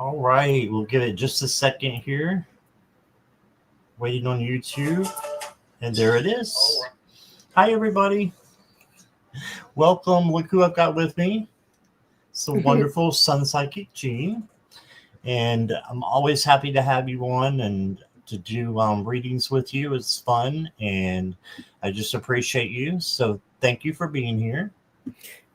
All right, we'll give it just a second here. Waiting on YouTube. And there it is. Hi, everybody. Welcome. Look who I've got with me. It's the wonderful Sunpsychic Gene. And I'm always happy to have you on and to do readings with you. It's fun, and I just appreciate you. So thank you for being here.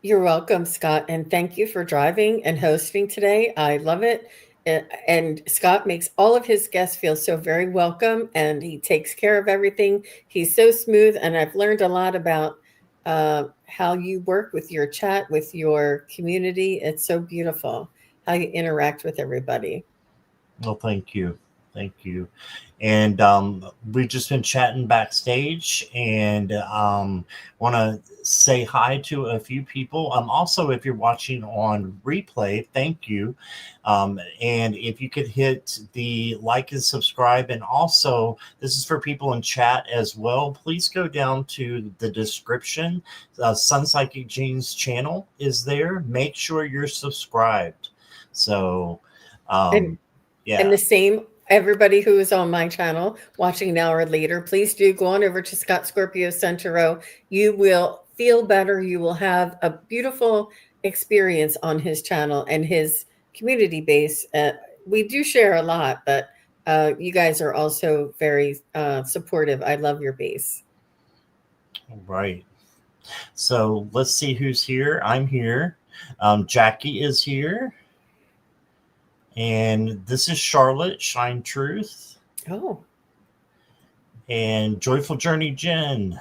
You're welcome, Scott, and thank you for driving and hosting today. I love it. And Scott makes all of his guests feel so very welcome, and he takes care of everything. He's so smooth, and I've learned a lot about how you work with your chat, with your community. It's so beautiful how you interact with everybody. Well, thank you. Thank you. And we've just been chatting backstage and want to say hi to a few people. Also, if you're watching on replay, thank you. And if you could hit the like and subscribe. And also, this is for people in chat as well. Please go down to the description. Sun Psychic Gene's channel is there. Make sure you're subscribed. So, And yeah. And the same, everybody who is on my channel watching now or later, please do go on over to Scott Scorpio Centero. You will feel better. You will have a beautiful experience on his channel and his community base. We do share a lot, but you guys are also very supportive. I love your base. Right. So let's see who's here. I'm here. Jackie is here. And this is Charlotte, Shine Truth. Oh. And Joyful Journey Jen.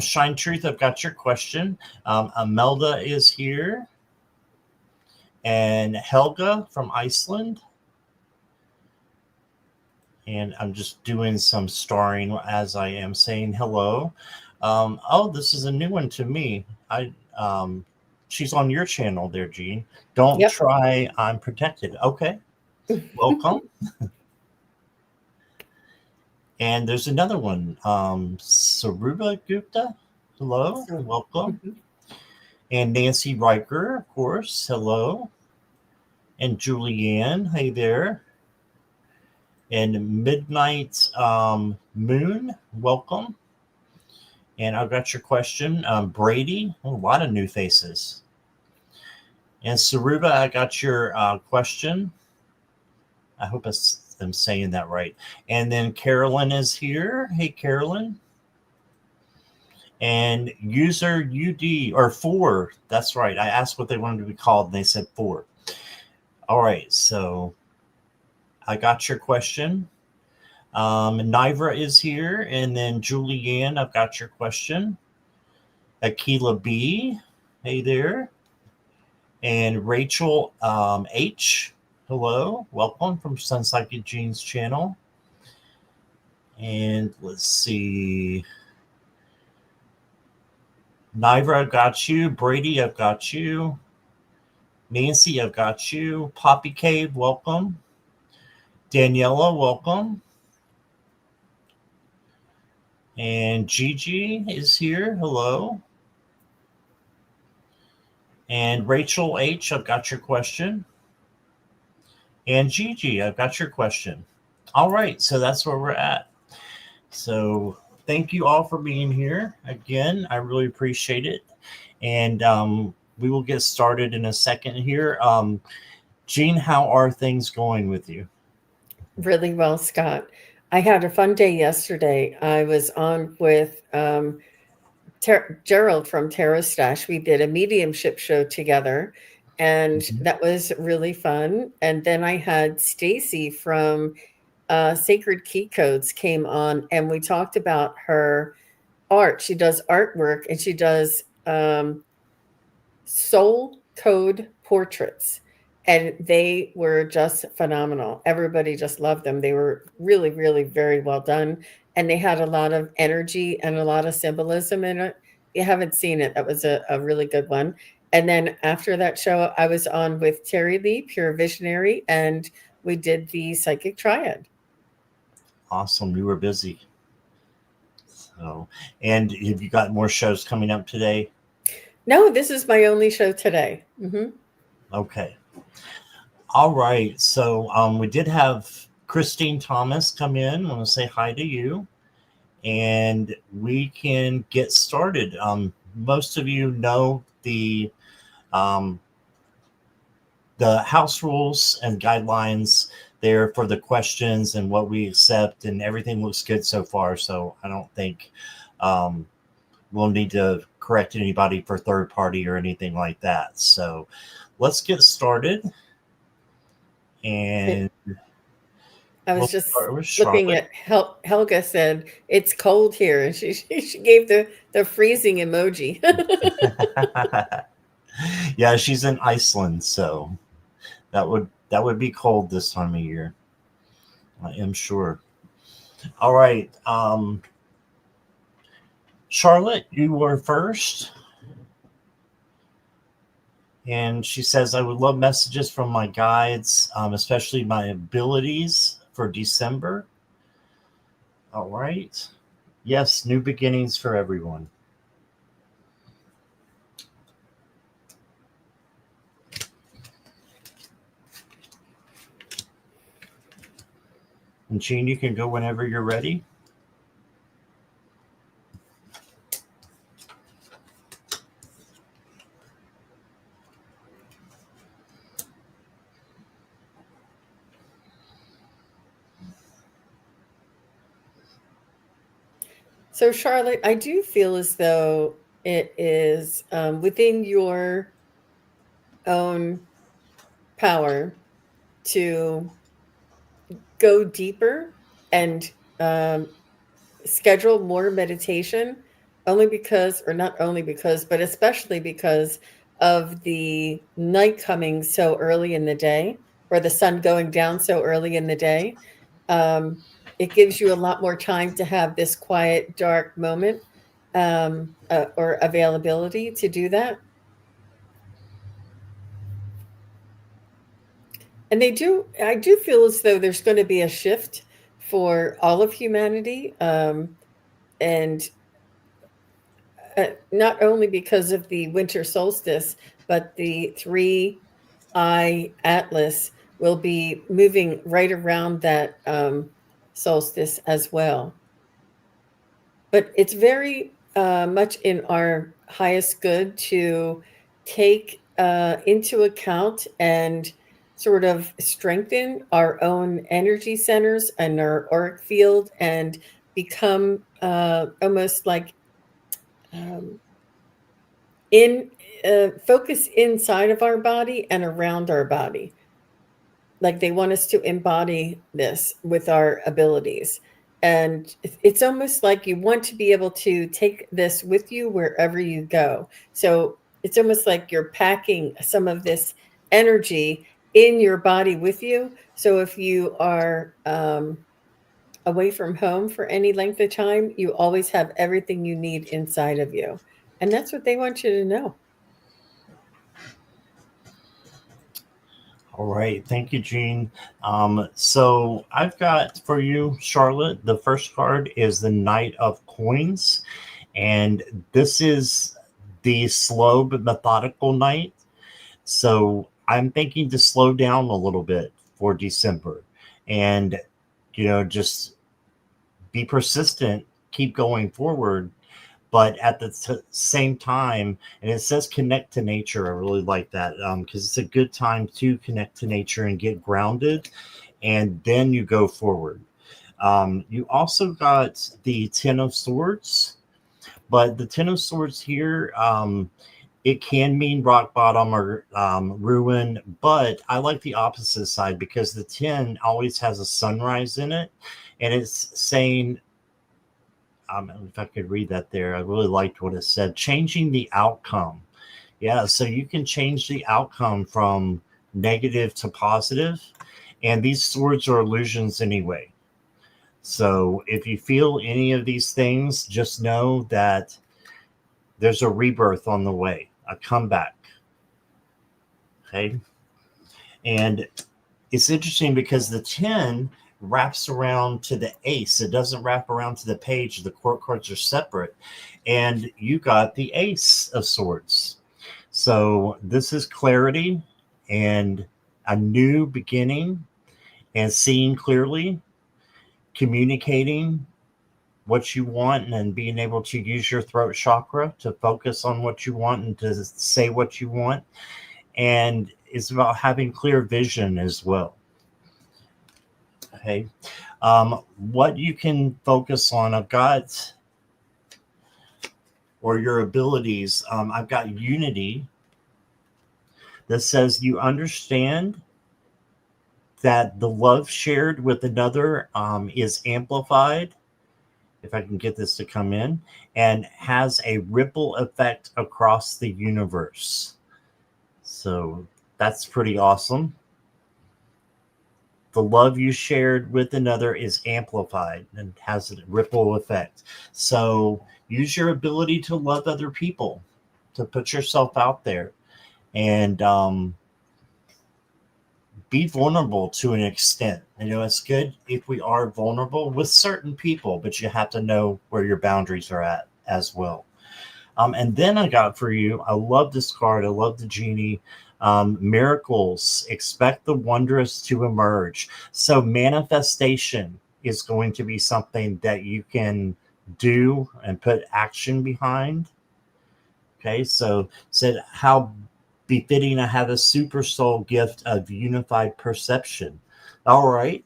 Shine Truth, I've got your question. Imelda is here. And Helga from Iceland. And I'm just doing some starring as I am saying hello. This is a new one to me. She's on your channel there, Gene. Don't Yep. try, I'm protected. Okay. Welcome. And there's another one. Saruba Gupta. Hello. Welcome. And Nancy Riker, of course. Hello. And Julianne. Hey there. And Midnight Moon. Welcome. And I've got your question. Brady, a lot of new faces. And Saruba, I got your question. I hope I'm saying that right. And then Carolyn is here. Hey, Carolyn. And user UD, or 4. That's right. I asked what they wanted to be called, and they said 4. All right. So I got your question. Nivra is here, and then Julianne, I've got your question. Akila B, hey there. And Rachel H, hello, welcome from Sun Psychic Gene's channel. And let's see. Nivra, I've got you. Brady, I've got you. Nancy, I've got you. Poppy Cave, welcome. Daniela, welcome. And Gigi is here. Hello. And Rachel H, I've got your question. And Gigi, I've got your question. All right, so that's where we're at. So thank you all for being here. Again, I really appreciate it. And we will get started in a second here. Gene, how are things going with you? Really well, Scott. I had a fun day yesterday. I was on with Gerald from Tarot Stash. We did a mediumship show together, and that was really fun. And then I had Stacy from Sacred Key Codes came on, and we talked about her art. She does artwork, and she does soul code portraits. And they were just phenomenal. Everybody just loved them. They were really, really very well done. And they had a lot of energy and a lot of symbolism in it. If you haven't seen it, that was a really good one. And then after that show, I was on with Terry Lee, Pure Visionary, and we did the Psychic Triad. Awesome. You were busy. So, and have you got more shows coming up today? No, this is my only show today. Mm-hmm. Okay. All right. So we did have Christine Thomas come in. I want to say hi to you, and we can get started. Most of you know um, the house rules and guidelines there for the questions and what we accept, and everything looks good so far. So I don't think um, we'll need to correct anybody for third party or anything like that. So let's get started. And I we'll was just start with looking Charlotte. at Helga said it's cold here, and she gave the freezing emoji. Yeah, she's in Iceland, so that would be cold this time of year. I am sure. All right, Charlotte, you were first, and she says, "I would love messages from my guides, especially my abilities for December." All right. Yes, new beginnings for everyone. And Jean, you can go whenever you're ready. So, Charlotte, I do feel as though it is within your own power to go deeper and um, schedule more meditation, only because, or not only because, but especially because of the night coming so early in the day, or the sun going down so early in the day. Um, it gives you a lot more time to have this quiet, dark moment, or availability to do that. And I do feel as though there's going to be a shift for all of humanity. And not only because of the winter solstice, but the three-eye atlas will be moving right around that solstice as well. But it's very much in our highest good to take into account and sort of strengthen our own energy centers and our auric field and become almost like um, in focus inside of our body and around our body. Like they want us to embody this with our abilities. And it's almost like you want to be able to take this with you wherever you go. So it's almost like you're packing some of this energy in your body with you. So if you are away from home for any length of time, you always have everything you need inside of you. And that's what they want you to know. All right. Thank you, Jean. So I've got for you, Charlotte, the first card is the Knight of Coins. And this is the slow but methodical knight. So I'm thinking to slow down a little bit for December and, just be persistent, keep going forward, but at the same time, and it says connect to nature. I really like that because it's a good time to connect to nature and get grounded, and then you go forward. You also got the Ten of Swords, but the Ten of Swords here, it can mean rock bottom or ruin, but I like the opposite side because the 10 always has a sunrise in it, and it's saying, if I could read that there, I really liked what it said. Changing the outcome. Yeah, so you can change the outcome from negative to positive, and these swords are illusions anyway. So if you feel any of these things, just know that there's a rebirth on the way, a comeback. Okay. And it's interesting because the 10 wraps around to the ace. It doesn't wrap around to the page. The court cards are separate. And you got the ace of swords. So this is clarity and a new beginning and seeing clearly, communicating what you want and being able to use your throat chakra to focus on what you want and to say what you want. And it's about having clear vision as well. Okay. What you can focus on, I've got, or your abilities, I've got unity that says you understand that the love shared with another is amplified, if I can get this to come in, and has a ripple effect across the universe. So that's pretty awesome. The love you shared with another is amplified and has a ripple effect. So use your ability to love other people, to put yourself out there, and be vulnerable to an extent. It's good if we are vulnerable with certain people, but you have to know where your boundaries are at as well. And then I got for you, I love this card. I love the genie. Miracles, expect the wondrous to emerge. So manifestation is going to be something that you can do and put action behind. Okay, so said how befitting I have a super soul gift of unified perception. All right.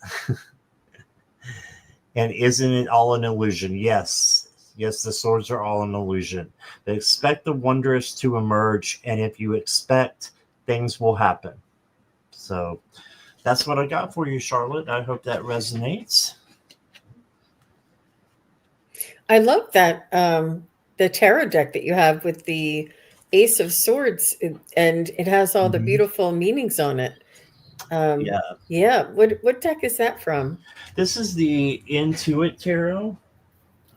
And isn't it all an illusion? Yes. Yes, the swords are all an illusion. But expect the wondrous to emerge, and if you expect, things will happen. So that's what I got for you, Charlotte. I hope that resonates. I love that the tarot deck that you have with the Ace of Swords, and it has all the beautiful meanings on it. Yeah. Yeah. What deck is that from? This is the Intuit Tarot.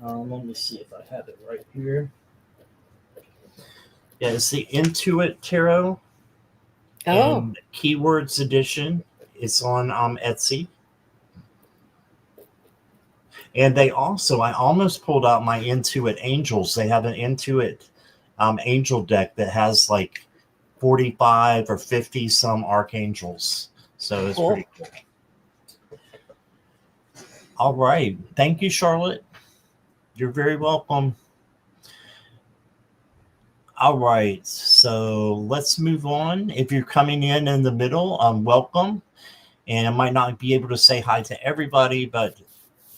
Let me see if I have it right here. Yeah, it's the Intuit Tarot Oh, and Keywords Edition. It's on Etsy. And they also, I almost pulled out my Intuit Angels. They have an Intuit angel deck that has like 45 or 50 some archangels. So it's cool. pretty cool. All right. Thank you, Charlotte. You're very welcome. All right. So let's move on. If you're coming in the middle, welcome. And I might not be able to say hi to everybody, but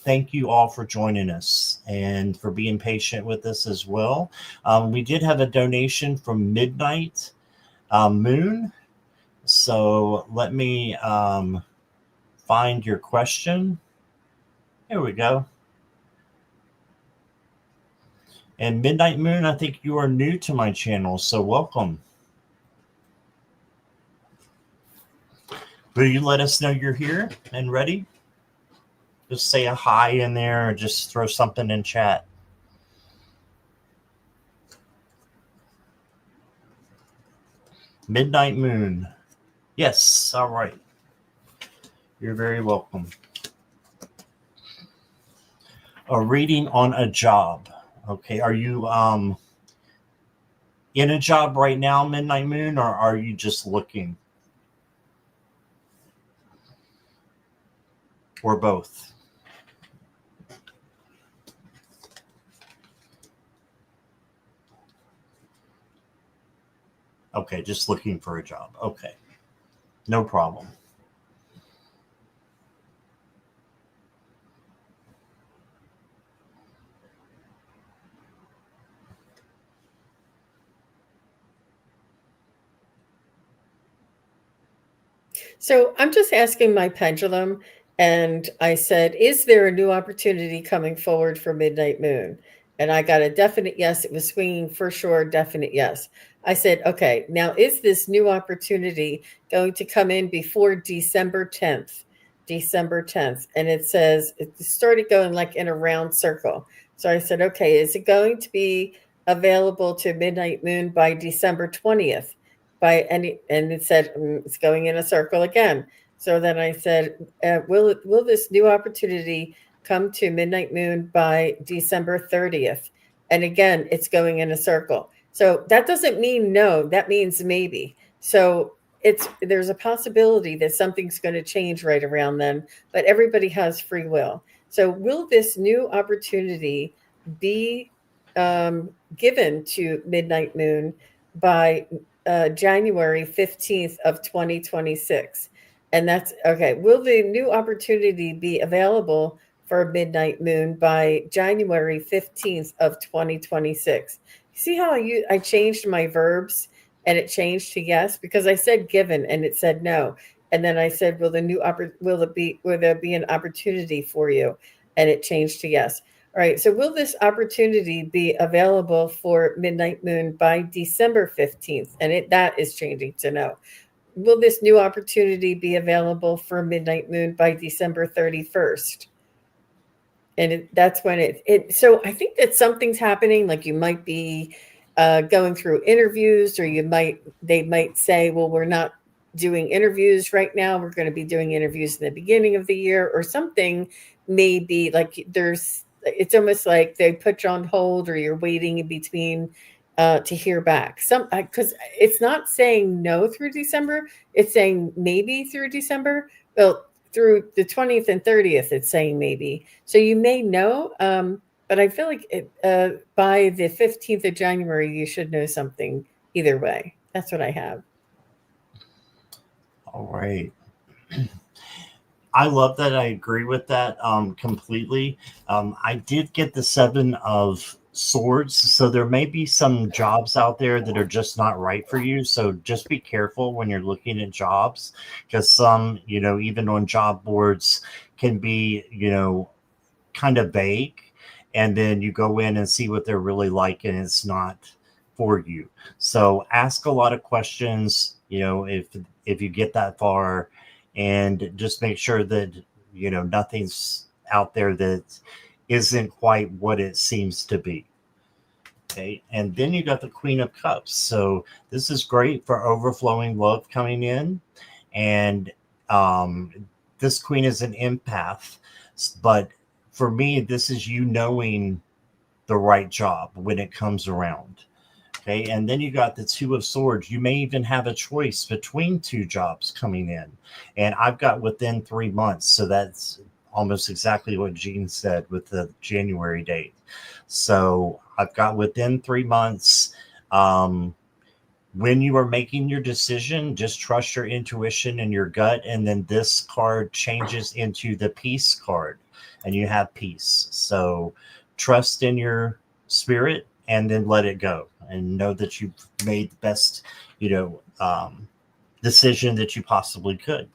thank you all for joining us and for being patient with us as well. We did have a donation from Midnight Moon. So let me find your question. Here we go. And Midnight Moon, I think you are new to my channel, so welcome. Will you let us know you're here and ready? Just say a hi in there or just throw something in chat. Midnight Moon. Yes, all right. You're very welcome. A reading on a job. Okay, are you in a job right now, Midnight Moon, or are you just looking? Or both? Okay, just looking for a job. Okay, no problem. So I'm just asking my pendulum, and I said, is there a new opportunity coming forward for Midnight Moon? And I got a definite yes. It was swinging for sure, definite yes. I said, okay, now is this new opportunity going to come in before December 10th? December 10th. And it says it started going like in a round circle. So I said, okay, is it going to be available to Midnight Moon by December 20th? By any, and it said it's going in a circle again. So then I said, will this new opportunity come to Midnight Moon by December 30th? And again, it's going in a circle. So that doesn't mean no, that means maybe. So there's a possibility that something's going to change right around then, but everybody has free will. So will this new opportunity be given to Midnight Moon by January 15th of 2026? And that's okay. Will the new opportunity be available for Midnight Moon by January 15th of 2026? See how I changed my verbs and it changed to yes, because I said given and it said no. And then I said, will there be an opportunity for you? And it changed to yes. All right. So will this opportunity be available for Midnight Moon by December 15th? And that is changing to no. Will this new opportunity be available for Midnight Moon by December 31st? And that's when so I think that something's happening. Like you might be going through interviews, or they might say, well, we're not doing interviews right now. We're going to be doing interviews in the beginning of the year, or something. Maybe like it's almost like they put you on hold, or you're waiting in between to hear back. Because it's not saying no through December. It's saying maybe through December. Well, through the 20th and 30th, it's saying maybe. So you may know, but I feel like by the 15th of January, you should know something either way. That's what I have. All right. I love that. I agree with that completely. I did get the 7 of Swords, so there may be some jobs out there that are just not right for you. So just be careful when you're looking at jobs, because some, even on job boards can be, kind of vague. And then you go in and see what they're really like, and it's not for you. So ask a lot of questions, if you get that far, and just make sure that nothing's out there that isn't quite what it seems to be. Okay, and then you got the Queen of Cups. So this is great for overflowing love coming in. And this queen is an empath, but for me, this is you knowing the right job when it comes around. Okay, and then you got the 2 of Swords. You may even have a choice between 2 jobs coming in. And I've got within 3 months. So that's almost exactly what Jean said with the January date. So I've got within 3 months. When you are making your decision, just trust your intuition and your gut. And then this card changes into the peace card, and you have peace. So trust in your spirit, and then let it go, and know that you've made the best, decision that you possibly could.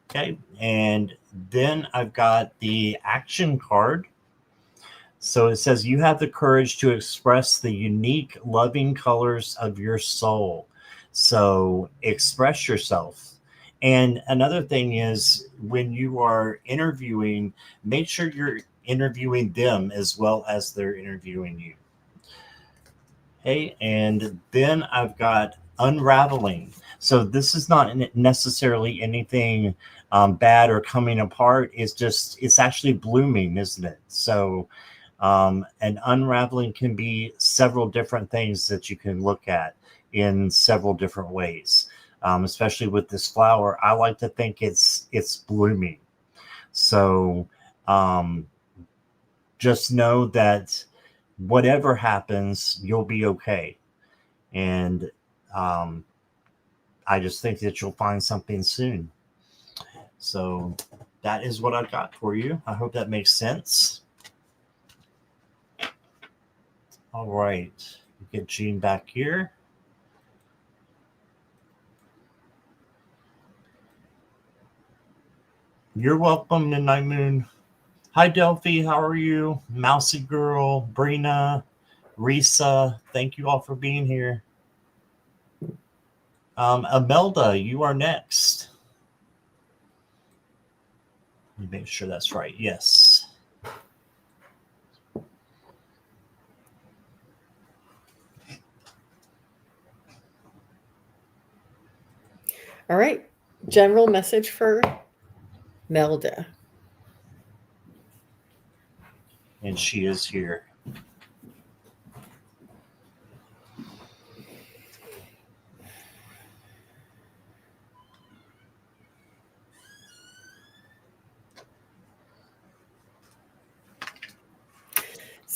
Okay. And then I've got the action card. So it says you have the courage to express the unique, loving colors of your soul. So express yourself. And another thing is, when you are interviewing, make sure you're interviewing them as well as they're interviewing you. Okay, and then I've got unraveling. So this is not necessarily anything bad or coming apart. It's actually blooming, isn't it? So and unraveling can be several different things that you can look at in several different ways. Especially with this flower, I like to think it's blooming. So just know that whatever happens, you'll be okay. And I just think that you'll find something soon. So that is what I've got for you. I hope that makes sense. All right. Get Jean back here. You're welcome, Midnight Moon. Hi, Delphi. How are you? Mousy Girl, Brina, Risa. Thank you all for being here. Imelda, you are next. Let me make sure that's right. Yes. All right. General message for Melda. And she is here.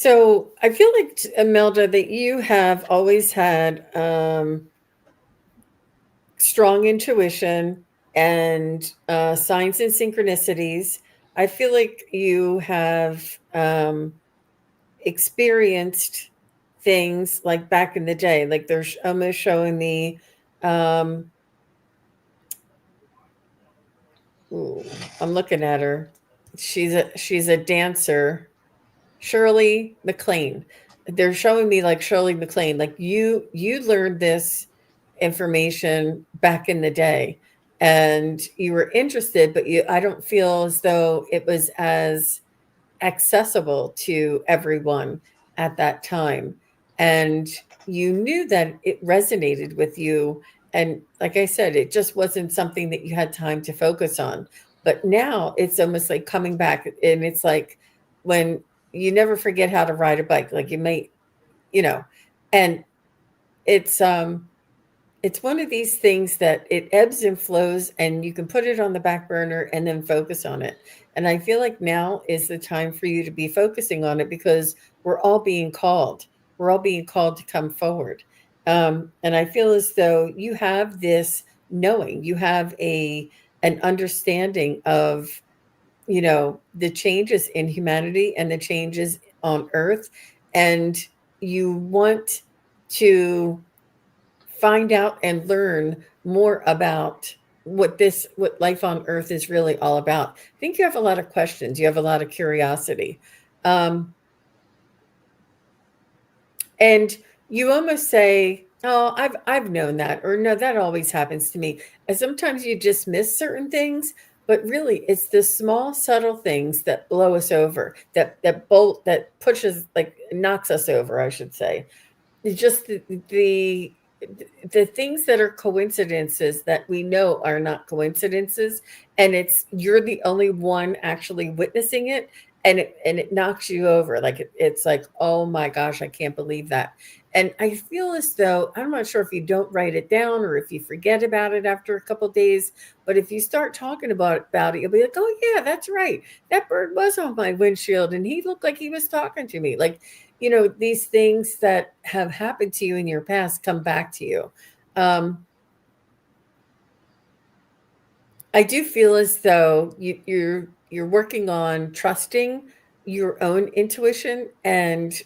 So I feel like, Imelda, that you have always had strong intuition and signs and synchronicities. I feel like you have experienced things like back in the day, like they're almost showing me. Um, I'm looking at her. She's a dancer. Shirley MacLaine. They're showing me like Shirley MacLaine. Like you learned this information back in the day and you were interested, but I don't feel as though it was as accessible to everyone at that time. And you knew that it resonated with you. And like I said, it just wasn't something that you had time to focus on. But now it's almost like coming back. And it's like when you never forget how to ride a bike, like you may, you know, and it's it's one of these things that it ebbs and flows and you can put it on the back burner and then focus on it. And I feel like now is the time for you to be focusing on it because we're all being called. We're all being called to come forward. And I feel as though you have this knowing, you have an understanding of, the changes in humanity and the changes on earth. And you want to find out and learn more about what life on earth is really all about. I think you have a lot of questions, you have a lot of curiosity, and you almost say, oh, I've known that, or no, that always happens to me. And sometimes you dismiss certain things, but really it's the small subtle things that blow us over, that pushes, like knocks us over, I should say. It's just the things that are coincidences that we know are not coincidences, and you're the only one actually witnessing it, and it knocks you over. Like it's like, oh my gosh, I can't believe that. And I feel as though, I'm not sure if you don't write it down or if you forget about it after a couple days, but if you start talking about it, you'll be like, oh yeah, that's right, that bird was on my windshield and he looked like he was talking to me. Like, these things that have happened to you in your past come back to you. I do feel as though you're working on trusting your own intuition and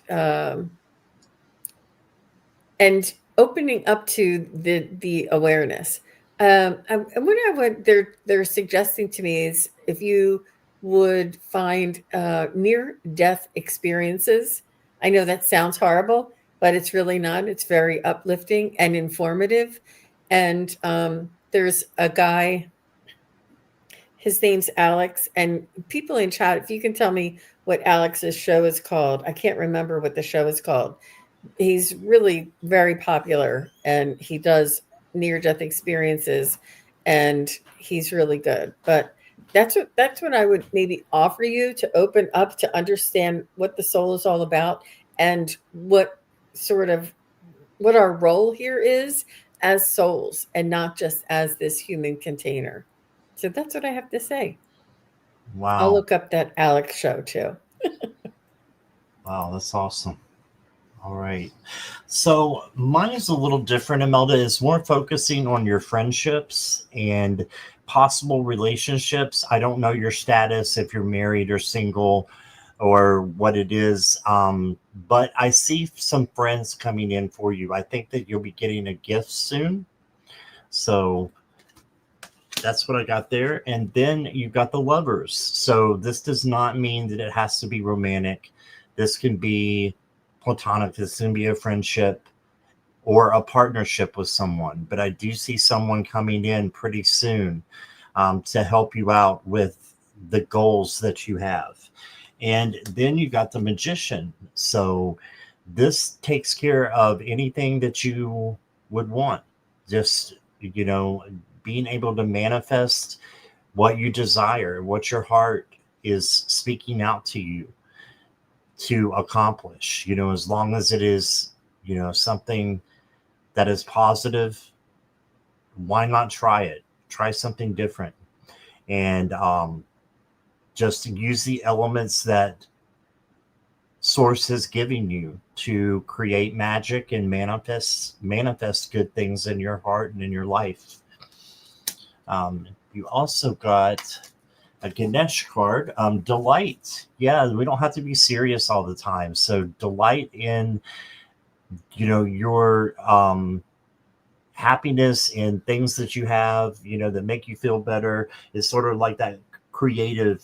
opening up to the awareness. And what they're suggesting to me is if you would find near death experiences. I know that sounds horrible, but it's really not. It's very uplifting and informative. And there's a guy. His name's Alex, and people in chat, if you can tell me what Alex's show is called. I can't remember what the show is called. He's really very popular and he does near death experiences and he's really good. But that's what I would maybe offer you to open up to understand what the soul is all about and what our role here is as souls and not just as this human container. So that's what I have to say. I'll Wow. look up that Alex show too. Wow, that's awesome. All right. So mine is a little different, Imelda. Is more focusing on your friendships and possible relationships. I don't know your status, if you're married or single or what it is. But I see some friends coming in for you. I think that you'll be getting a gift soon. So that's what I got there. And then you've got the lovers. So this does not mean that it has to be romantic. This can be platonic. This can be a friendship or a partnership with someone. But I do see someone coming in pretty soon to help you out with the goals that you have. And then you got the magician. So this takes care of anything that you would want. Just, being able to manifest what you desire, what your heart is speaking out to you to accomplish, as long as it is, something that is positive. Why not try it? Try something different and just use the elements that source is giving you to create magic and manifest good things in your heart and in your life. You also got a Ganesh card, delight. Yeah, we don't have to be serious all the time. So delight in, your happiness in things that you have, that make you feel better, is sort of like that creative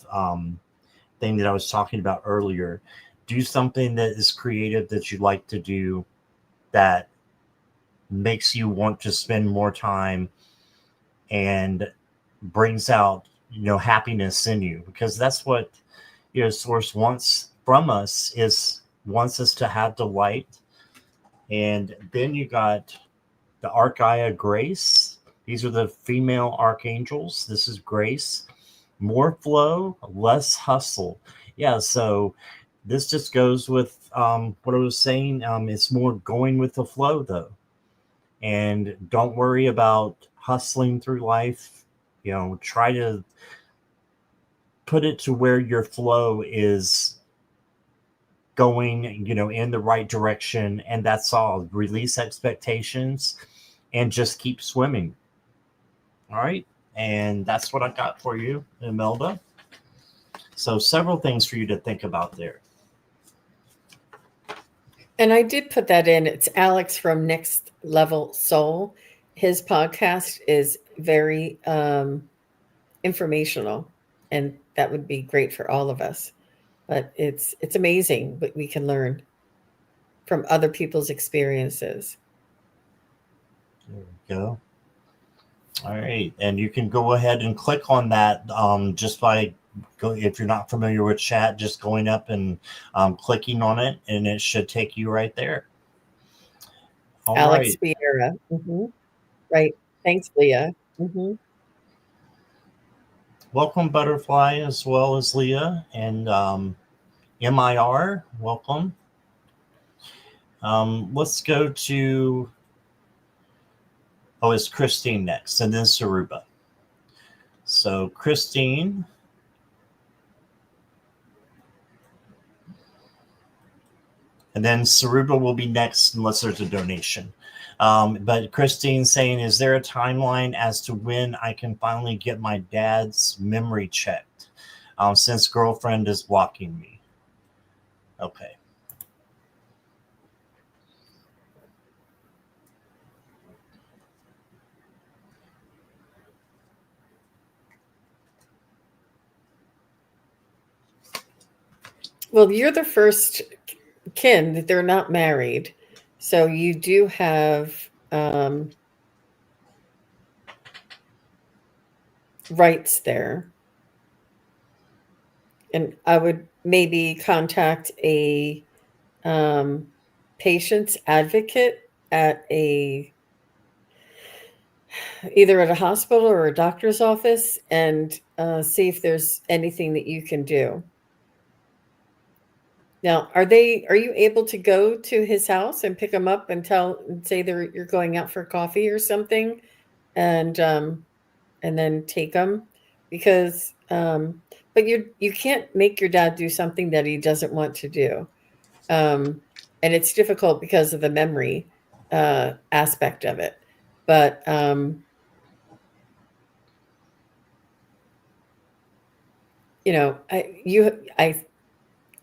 thing that I was talking about earlier. Do something that is creative that you like to do, that makes you want to spend more time and brings out, happiness in you, because that's what, source wants from us, is wants us to have delight. And then you got the Archia Grace. These are the female archangels. This is Grace. More flow, less hustle. Yeah, so this just goes with what I was saying. It's more going with the flow, though. And don't worry about hustling through life. Try to put it to where your flow is going, in the right direction. And that's all. Release expectations and just keep swimming. All right. And that's what I got for you, Imelda. So several things for you to think about there. And I did put that in. It's Alex from Next Level Soul. His podcast is very informational, and that would be great for all of us. But it's amazing what we can learn from other people's experiences. There we go. All right. And you can go ahead and click on that just by if you're not familiar with chat, just going up and clicking on it, and it should take you right there. All Alex right. Vieira. Right. Thanks, Leah. Welcome, Butterfly, as well as Leah, and MIR. Welcome. Let's go to, it's Christine next, and then Saruba. So Christine. And then Saruba will be next unless there's a donation. But Christine's saying, is there a timeline as to when I can finally get my dad's memory checked, since girlfriend is blocking me? Okay. Well, you're the first kin that they're not married. So you do have rights there. And I would maybe contact a patient's advocate at either at a hospital or a doctor's office, and see if there's anything that you can do. Now, are you able to go to his house and pick him up and say you're going out for coffee or something, and then take him? Because but you can't make your dad do something that he doesn't want to do. And it's difficult because of the memory aspect of it. But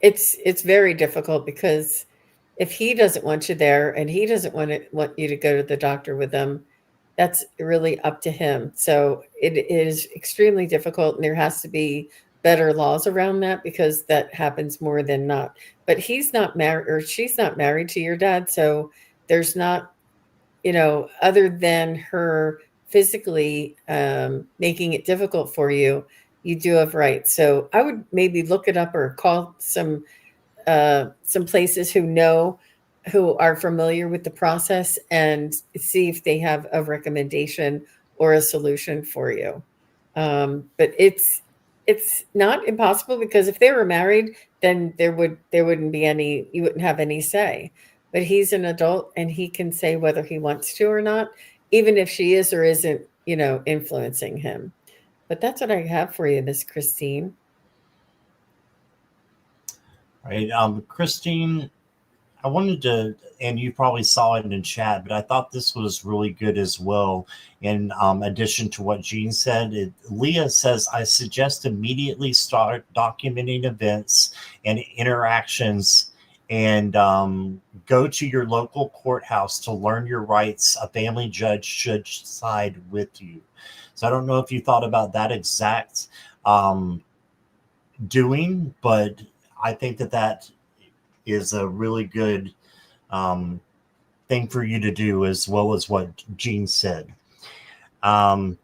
it's very difficult, because if he doesn't want you there and he doesn't want you to go to the doctor with him, that's really up to him. So it is extremely difficult, and there has to be better laws around that, because that happens more than not. But he's not married, or she's not married to your dad, so there's not, other than her physically making it difficult for you, you do have rights. So I would maybe look it up or call some places who are familiar with the process, and see if they have a recommendation or a solution for you. But it's not impossible, because if they were married, then you wouldn't have any say. But he's an adult, and he can say whether he wants to or not, even if she is or isn't, influencing him. But that's what I have for you, Miss Christine. Right. Christine, I wanted to, and you probably saw it in chat, but I thought this was really good as well. In addition to what Jean said, Leah says, I suggest immediately start documenting events and interactions and go to your local courthouse to learn your rights. A family judge should side with you. So I don't know if you thought about that exact um, doing, but I think that is a really good um, thing for you to do, as well as what Jean said. Um,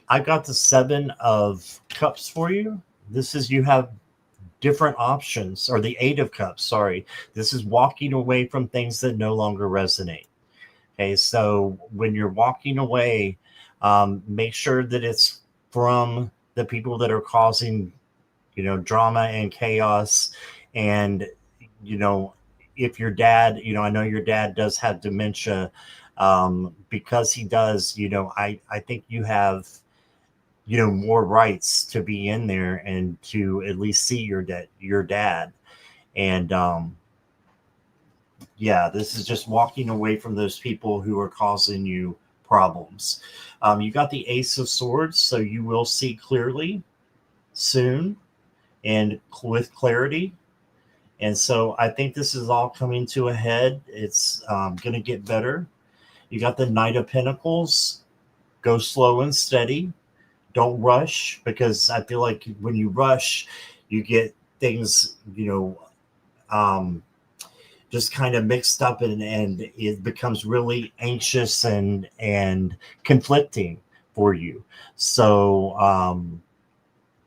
I got the 7 of Cups for you. This is, you have different options, or the 8 of Cups, sorry. This is walking away from things that no longer resonate. Okay, so when you're walking away, make sure that it's from the people that are causing, drama and chaos. And, you know, if your dad, I know your dad does have dementia, because he does, I think you have, more rights to be in there and to at least see your dad. And, yeah, this is just walking away from those people who are causing you problems. You got the Ace of Swords, so you will see clearly soon and with clarity. And so I think this is all coming to a head. It's going to get better. You got the Knight of Pentacles. Go slow and steady. Don't rush, because I feel like when you rush, you get things, just kind of mixed up, and it becomes really anxious and conflicting for you. So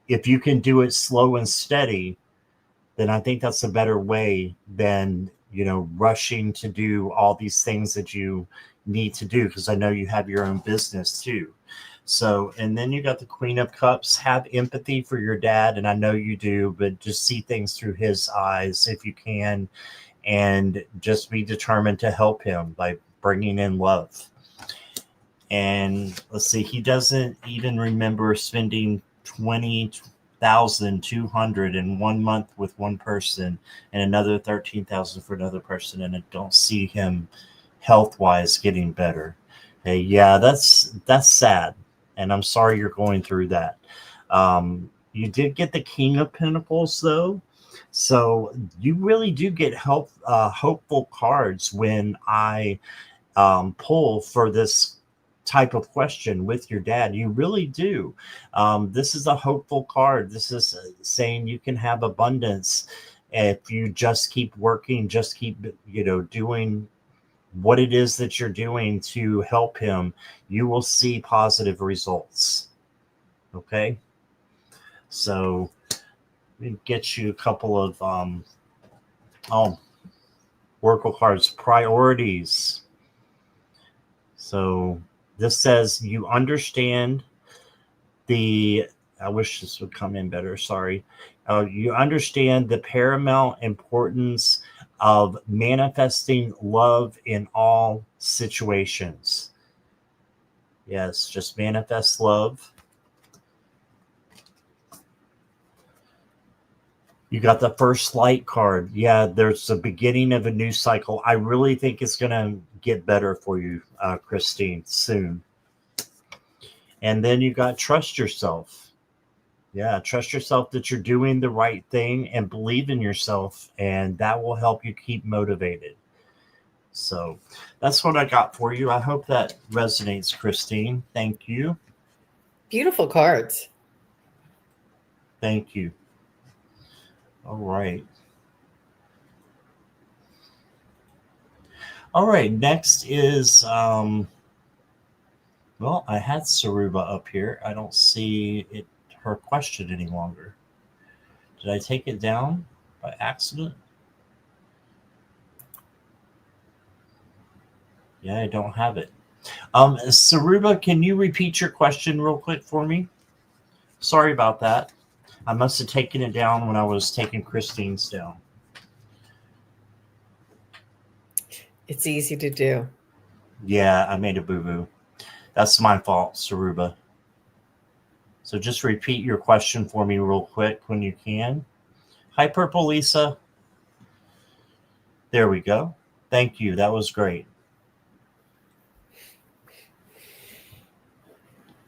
if you can do it slow and steady, then I think that's a better way than, rushing to do all these things that you need to do, because I know you have your own business too. So, and then you got the Queen of Cups. Have empathy for your dad, and I know you do, but just see things through his eyes if you can, and just be determined to help him by bringing in love. And let's see, he doesn't even remember spending 20,200 in 1 month with one person, and another 13,000 for another person, and I don't see him health wise getting better. Hey, yeah, that's sad, and I'm sorry you're going through that. You did get the King of Pentacles though, so you really do get hopeful cards when I pull for this type of question with your dad. You really do. This is a hopeful card. This is saying you can have abundance if you just keep working, just keep, doing what it is that you're doing to help him. You will see positive results. Okay. So let me get you a couple of, Oracle cards, priorities. So this says you understand I wish this would come in better. Sorry. You understand the paramount importance of manifesting love in all situations. Yes, just manifest love. You got the First Light card. Yeah, there's the beginning of a new cycle. I really think it's going to get better for you, Christine, soon. And then you got Trust Yourself. Yeah, trust yourself that you're doing the right thing, and believe in yourself, and that will help you keep motivated. So that's what I got for you. I hope that resonates, Christine. Thank you. Beautiful cards. Thank you. All right. All right. Next is, well, I had Saruba up here. I don't see her question any longer. Did I take it down by accident? Yeah, I don't have it. Saruba, can you repeat your question real quick for me? Sorry about that. I must have taken it down when I was taking Christine's down. It's easy to do. Yeah, I made a boo-boo. That's my fault, Saruba. So just repeat your question for me real quick when you can. Hi, Purple Lisa. There we go. Thank you. That was great.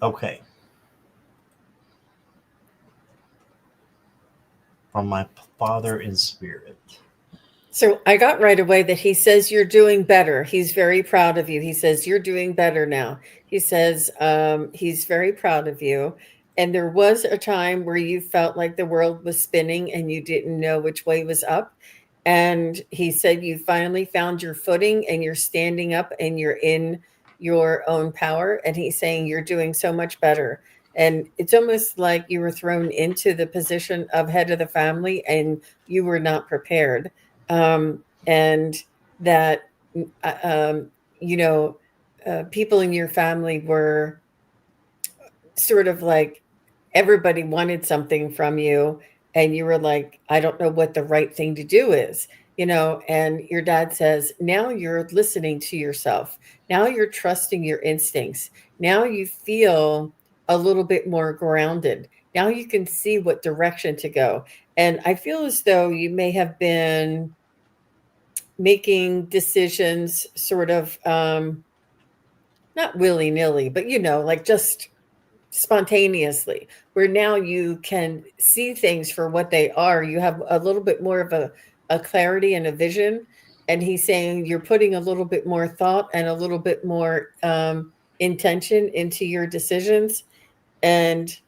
Okay. From my Father in spirit. So I got right away that he says you're doing better. He's very proud of you. He says you're doing better now. He says he's very proud of you. And there was a time where you felt like the world was spinning and you didn't know which way was up. And he said you finally found your footing and you're standing up and you're in your own power. And he's saying you're doing so much better. And it's almost like you were thrown into the position of head of the family and you were not prepared, and that you know people in your family were sort of like everybody wanted something from you and you were like, I don't know what the right thing to do is, and your dad says now you're listening to yourself, now you're trusting your instincts, now you feel a little bit more grounded, now you can see what direction to go. And I feel as though you may have been making decisions sort of not willy-nilly, but like just spontaneously, where now you can see things for what they are. You have a little bit more of a clarity and a vision. And he's saying you're putting a little bit more thought and a little bit more intention into your decisions. And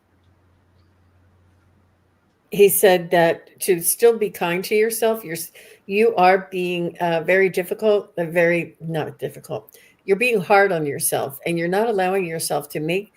he said that to still be kind to yourself, you are being very difficult, very not difficult. You're being hard on yourself, and you're not allowing yourself to make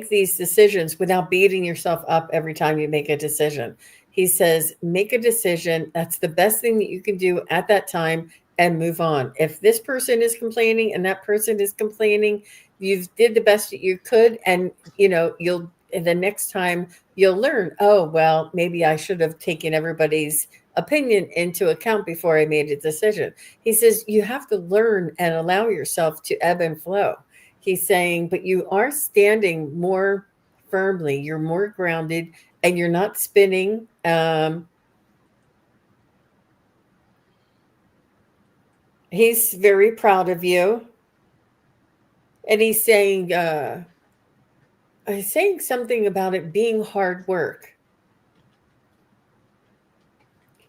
these decisions without beating yourself up every time you make a decision. He says, make a decision. That's the best thing that you can do at that time and move on. If this person is complaining and that person is complaining, you did the best that you could, and you'll the next time you'll learn, oh, well, maybe I should have taken everybody's opinion into account before I made a decision. He says you have to learn and allow yourself to ebb and flow. He's saying, but you are standing more firmly, you're more grounded, and you're not spinning. He's very proud of you. And he's saying something about it being hard work.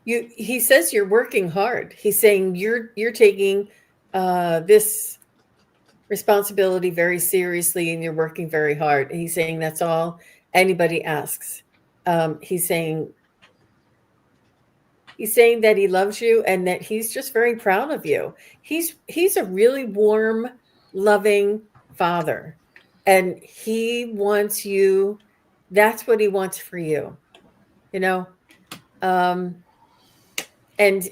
He says you're working hard. He's saying you're taking this responsibility very seriously and you're working very hard. And he's saying that's all anybody asks. He's saying that he loves you and that he's just very proud of you. He's a really warm, loving father, and he wants you. That's what he wants for you, and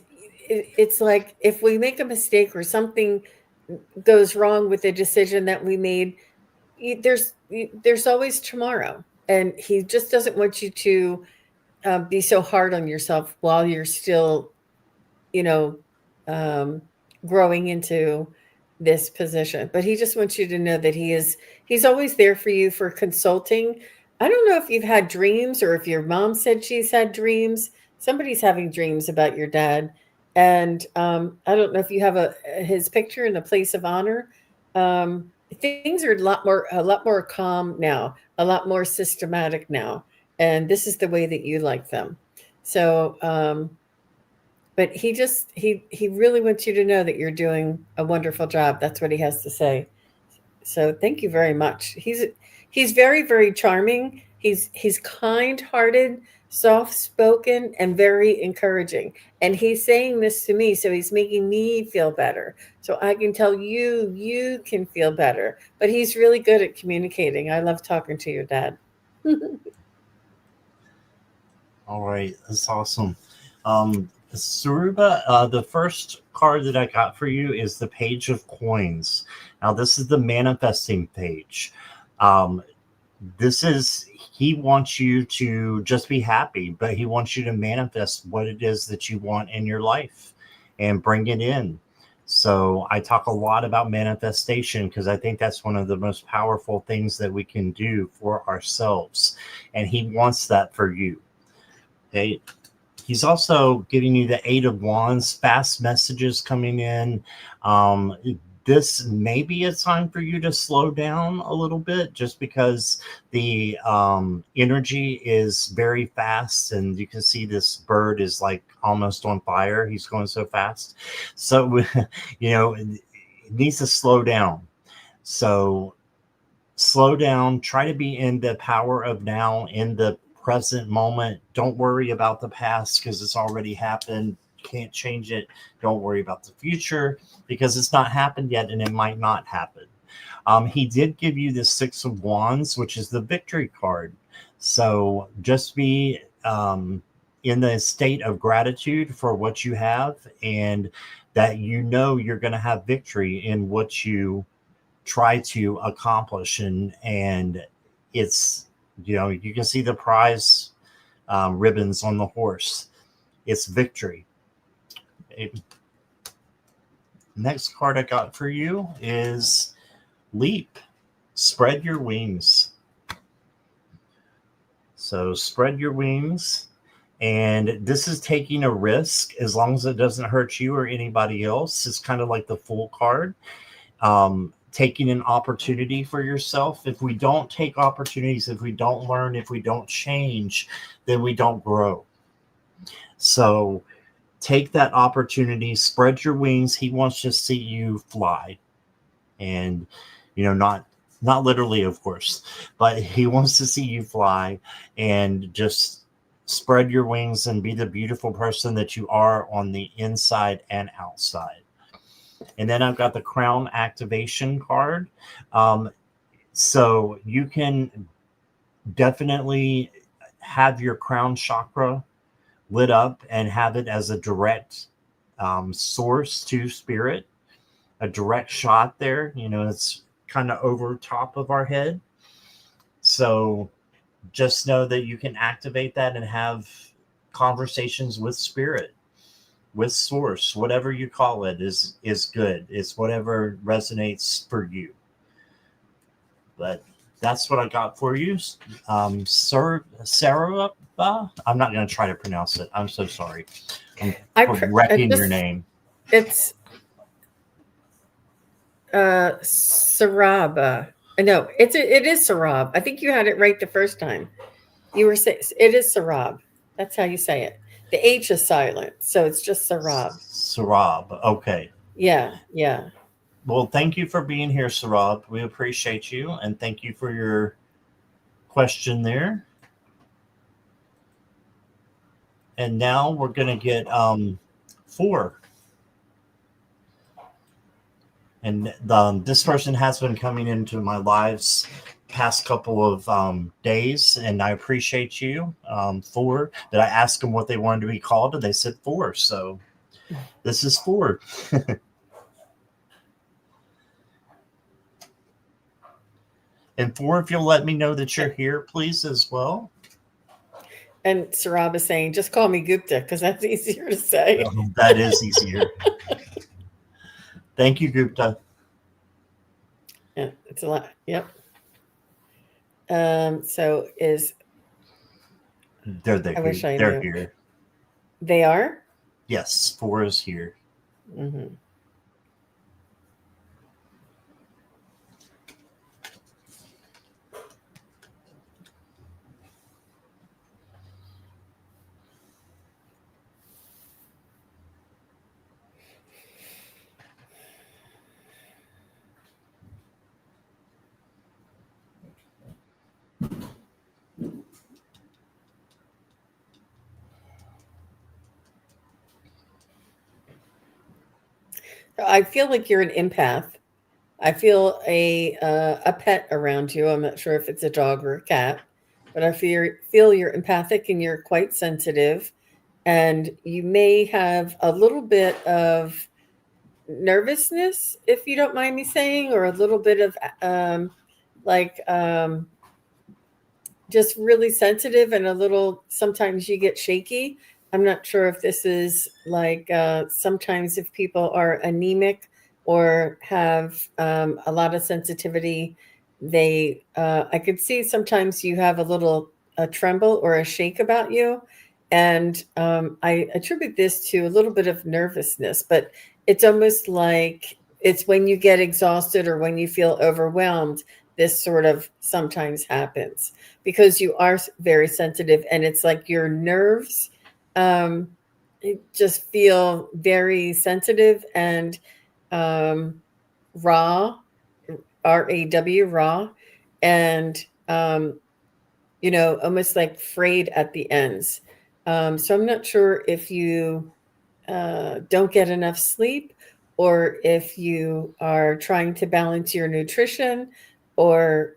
it's like if we make a mistake or something goes wrong with the decision that we made, there's always tomorrow, and he just doesn't want you to be so hard on yourself while you're still growing into this position. But he just wants you to know that he's always there for you for consulting. I don't know if you've had dreams or if your mom said she's had dreams. Somebody's having dreams about your dad. And I don't know if you have his picture in a place of honor. Things are a lot more calm now, a lot more systematic now. And this is the way that you like them. So, but he really wants you to know that you're doing a wonderful job. That's what he has to say. So thank you very much. He's very, very charming. He's kind-hearted, soft-spoken, and very encouraging. And he's saying this to me, so he's making me feel better. So I can tell you can feel better. But he's really good at communicating. I love talking to your dad. All right, that's awesome. Suruba, the first card that I got for you is the Page of Coins. Now, this is the manifesting page. He wants you to just be happy, but he wants you to manifest what it is that you want in your life and bring it in. So I talk a lot about manifestation because I think that's one of the most powerful things that we can do for ourselves. And he wants that for you. Okay. He's also giving you the Eight of Wands, fast messages coming in. Um, this may be a time for you to slow down a little bit just because the energy is very fast, and you can see this bird is like almost on fire. He's going so fast. So, it needs to slow down. So, slow down, try to be in the power of now, in the present moment. Don't worry about the past because it's already happened. Can't change it. Don't worry about the future because it's not happened yet and it might not happen. He did give you the Six of Wands, which is the victory card. So just be in the state of gratitude for what you have, and that you're going to have victory in what you try to accomplish. And it's, you can see the prize ribbons on the horse. It's victory. Next card I got for you is Leap. Spread your wings. So spread your wings. And this is taking a risk as long as it doesn't hurt you or anybody else. It's kind of like the Fool card. Taking an opportunity for yourself. If we don't take opportunities, if we don't learn, if we don't change, then we don't grow. So take that opportunity, spread your wings. He wants to see you fly. And, not literally, of course, but he wants to see you fly, and just spread your wings and be the beautiful person that you are on the inside and outside. And then I've got the crown activation card. So you can definitely have your crown chakra lit up and have it as a direct source to spirit, a direct shot there. It's kind of over top of our head. So just know that you can activate that and have conversations with spirit, with source, whatever you call it is good. It's whatever resonates for you. But that's what I got for you. Sarah, I'm not going to try to pronounce it. I'm so sorry. I'm wrecking your name. It's Saraba. No, it is Sarab. I think you had it right the first time. You were saying it is Sarab. That's how you say it. The H is silent, so it's just Sarab. Sarab. Okay. Yeah. Well, thank you for being here, Sarab. We appreciate you, and thank you for your question there. And now we're going to get 4. And this person has been coming into my lives past couple of days, and I appreciate you. 4. Did I ask them what they wanted to be called? And they said 4. So this is 4. And 4, if you'll let me know that you're here, please, as well. And Sarab is saying, just call me Gupta because that's easier to say. That is easier. Thank you, Gupta. Yeah, it's a lot. Yep. So is they're I wish I they're knew. here. They are? Yes, 4 is here. Mm-hmm. I feel like you're an empath. I feel a pet around you. I'm not sure if it's a dog or a cat, but I feel you're empathic and you're quite sensitive, and you may have a little bit of nervousness, if you don't mind me saying, or a little bit of like just really sensitive and a little. Sometimes you get shaky. I'm not sure if this is like sometimes if people are anemic or have a lot of sensitivity, I could see sometimes you have a little a tremble or a shake about you, And I attribute this to a little bit of nervousness, but it's almost like it's when you get exhausted or when you feel overwhelmed, this sort of sometimes happens because you are very sensitive, and it's like your nerves um, just feel very sensitive and um, raw, RAW, raw, and almost like frayed at the ends. So I'm not sure if you don't get enough sleep, or if you are trying to balance your nutrition, or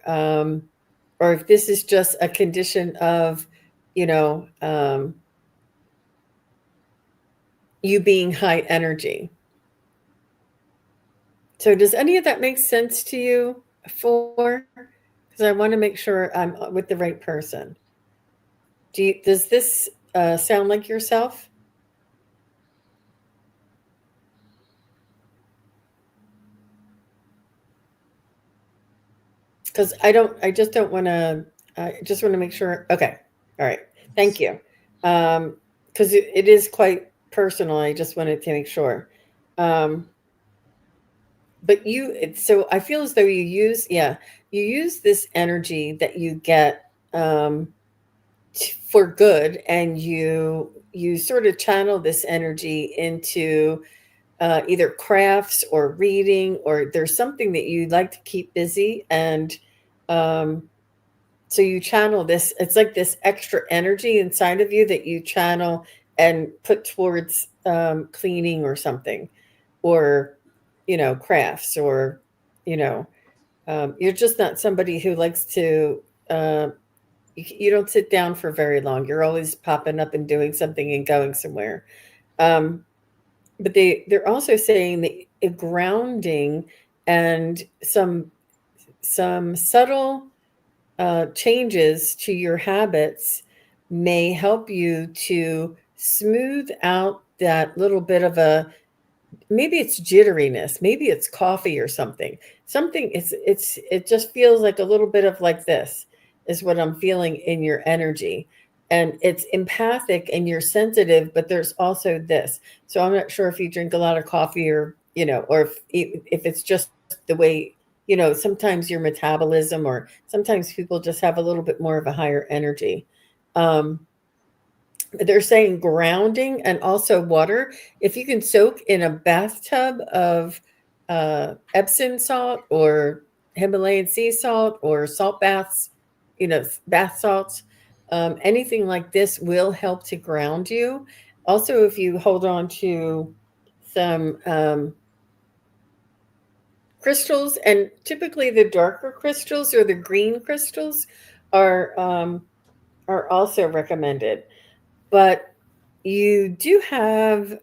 or if this is just a condition of, you know, you being high energy. So does any of that make sense to you? Because I want to make sure I'm with the right person. Does this sound like yourself? Because I just don't want to, I just want to make sure. Okay. All right. Thank you. Because it is quite personal. I just wanted to make sure. Um, but so I feel as though you use this energy that you get for good, and you sort of channel this energy into either crafts or reading, or there's something that you like to keep busy, and um, so you channel this. It's like this extra energy inside of you that you channel and put towards cleaning or something, or crafts, or you know you're just not somebody who likes to. You don't sit down for very long. You're always popping up and doing something and going somewhere. Um, but they're also saying that grounding and some subtle changes to your habits may help you to smooth out that little bit of a, maybe it's jitteriness, maybe it's coffee or something. It just feels like a little bit of like this is what I'm feeling in your energy. And it's empathic and you're sensitive, but there's also this. So I'm not sure if you drink a lot of coffee, or or if it's just the way, sometimes your metabolism, or sometimes people just have a little bit more of a higher energy. um they're saying grounding and also water. If you can soak in a bathtub of Epsom salt, or Himalayan sea salt, or salt baths, bath salts, anything like this will help to ground you. Also, if you hold on to some crystals, and typically the darker crystals or the green crystals are are also recommended. But you do have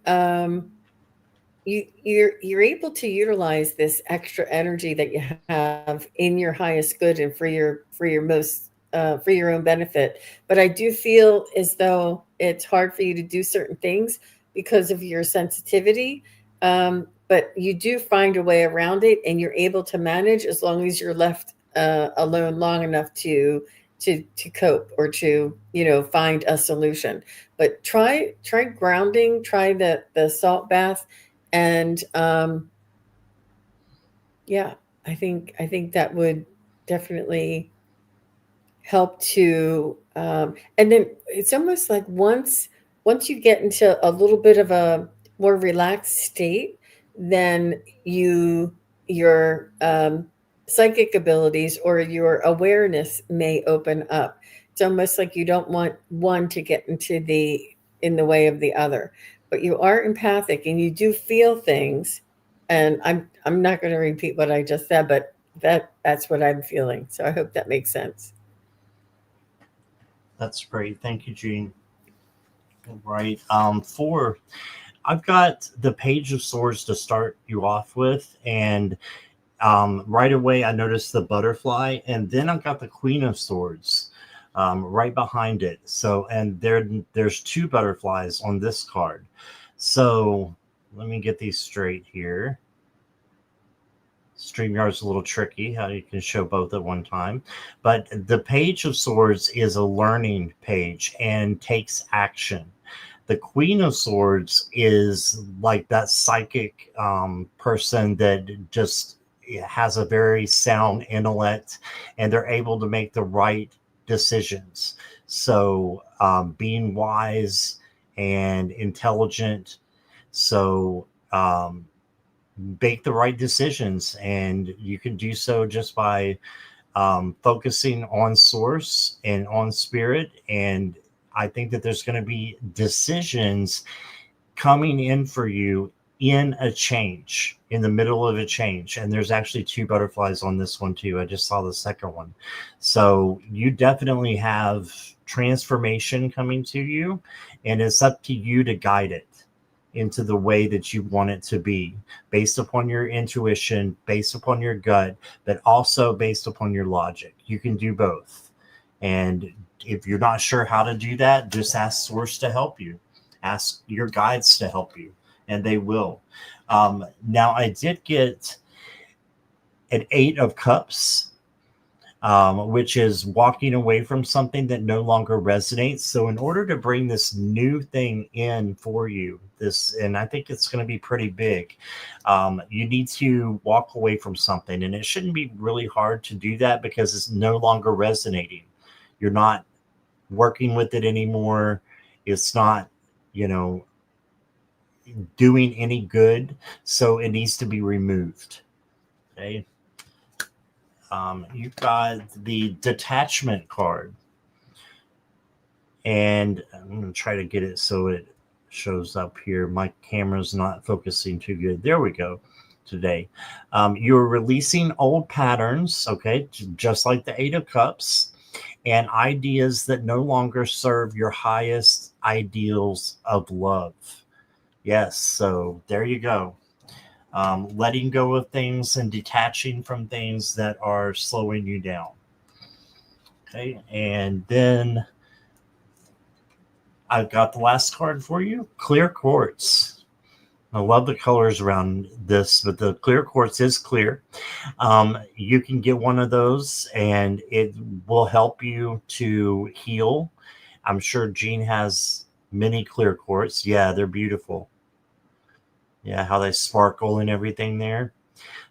you're able to utilize this extra energy that you have in your highest good, and for your most for your own benefit. But I do feel as though it's hard for you to do certain things because of your sensitivity. But you do find a way around it, and you're able to manage as long as you're left alone long enough to cope, or to find a solution. But try grounding, try the salt bath, and yeah, I think that would definitely help to and then it's almost like once you get into a little bit of a more relaxed state, then your psychic abilities or your awareness may open up. It's almost like you don't want one to get in the way of the other, but you are empathic and you do feel things. And I'm not going to repeat what I just said, but that's what I'm feeling. So I hope that makes sense. That's great. Thank you, Gene. Right. I've got the Page of Swords to start you off with, and right away I noticed the butterfly, and then I've got the Queen of Swords right behind it. So, and there's two butterflies on this card. So let me get these straight here. StreamYard's a little tricky how you can show both at one time. But the Page of Swords is a learning page and takes action. The Queen of Swords is like that psychic person that just has a very sound intellect, and they're able to make the right decisions. So being wise and intelligent, so make the right decisions, and you can do so just by focusing on source and on spirit. And I think that there's going to be decisions coming in for you in a change, in the middle of a change. And there's actually two butterflies on this one too. I just saw the second one. So you definitely have transformation coming to you, and it's up to you to guide it into the way that you want it to be, based upon your intuition, based upon your gut, but also based upon your logic. You can do both. And if you're not sure how to do that, just ask Source to help you. Ask your guides to help you, and they will. Now, I did get an 8 of Cups, which is walking away from something that no longer resonates. So in order to bring this new thing in for you, and I think it's going to be pretty big, you need to walk away from something. And it shouldn't be really hard to do that because it's no longer resonating. You're not working with it anymore. It's not, doing any good. So it needs to be removed. Okay. You've got the detachment card, and I'm going to try to get it so it shows up here. My camera's not focusing too good. There we go. Today, you're releasing old patterns, okay, just like the 8 of Cups, and ideas that no longer serve your highest ideals of love. Yes, so there you go. Letting go of things and detaching from things that are slowing you down. Okay, and then I've got the last card for you, Clear Quartz. I love the colors around this, but the clear quartz is clear. You can get one of those, and it will help you to heal. I'm sure Jean has many clear quartz. Yeah, they're beautiful. Yeah, how they sparkle and everything there.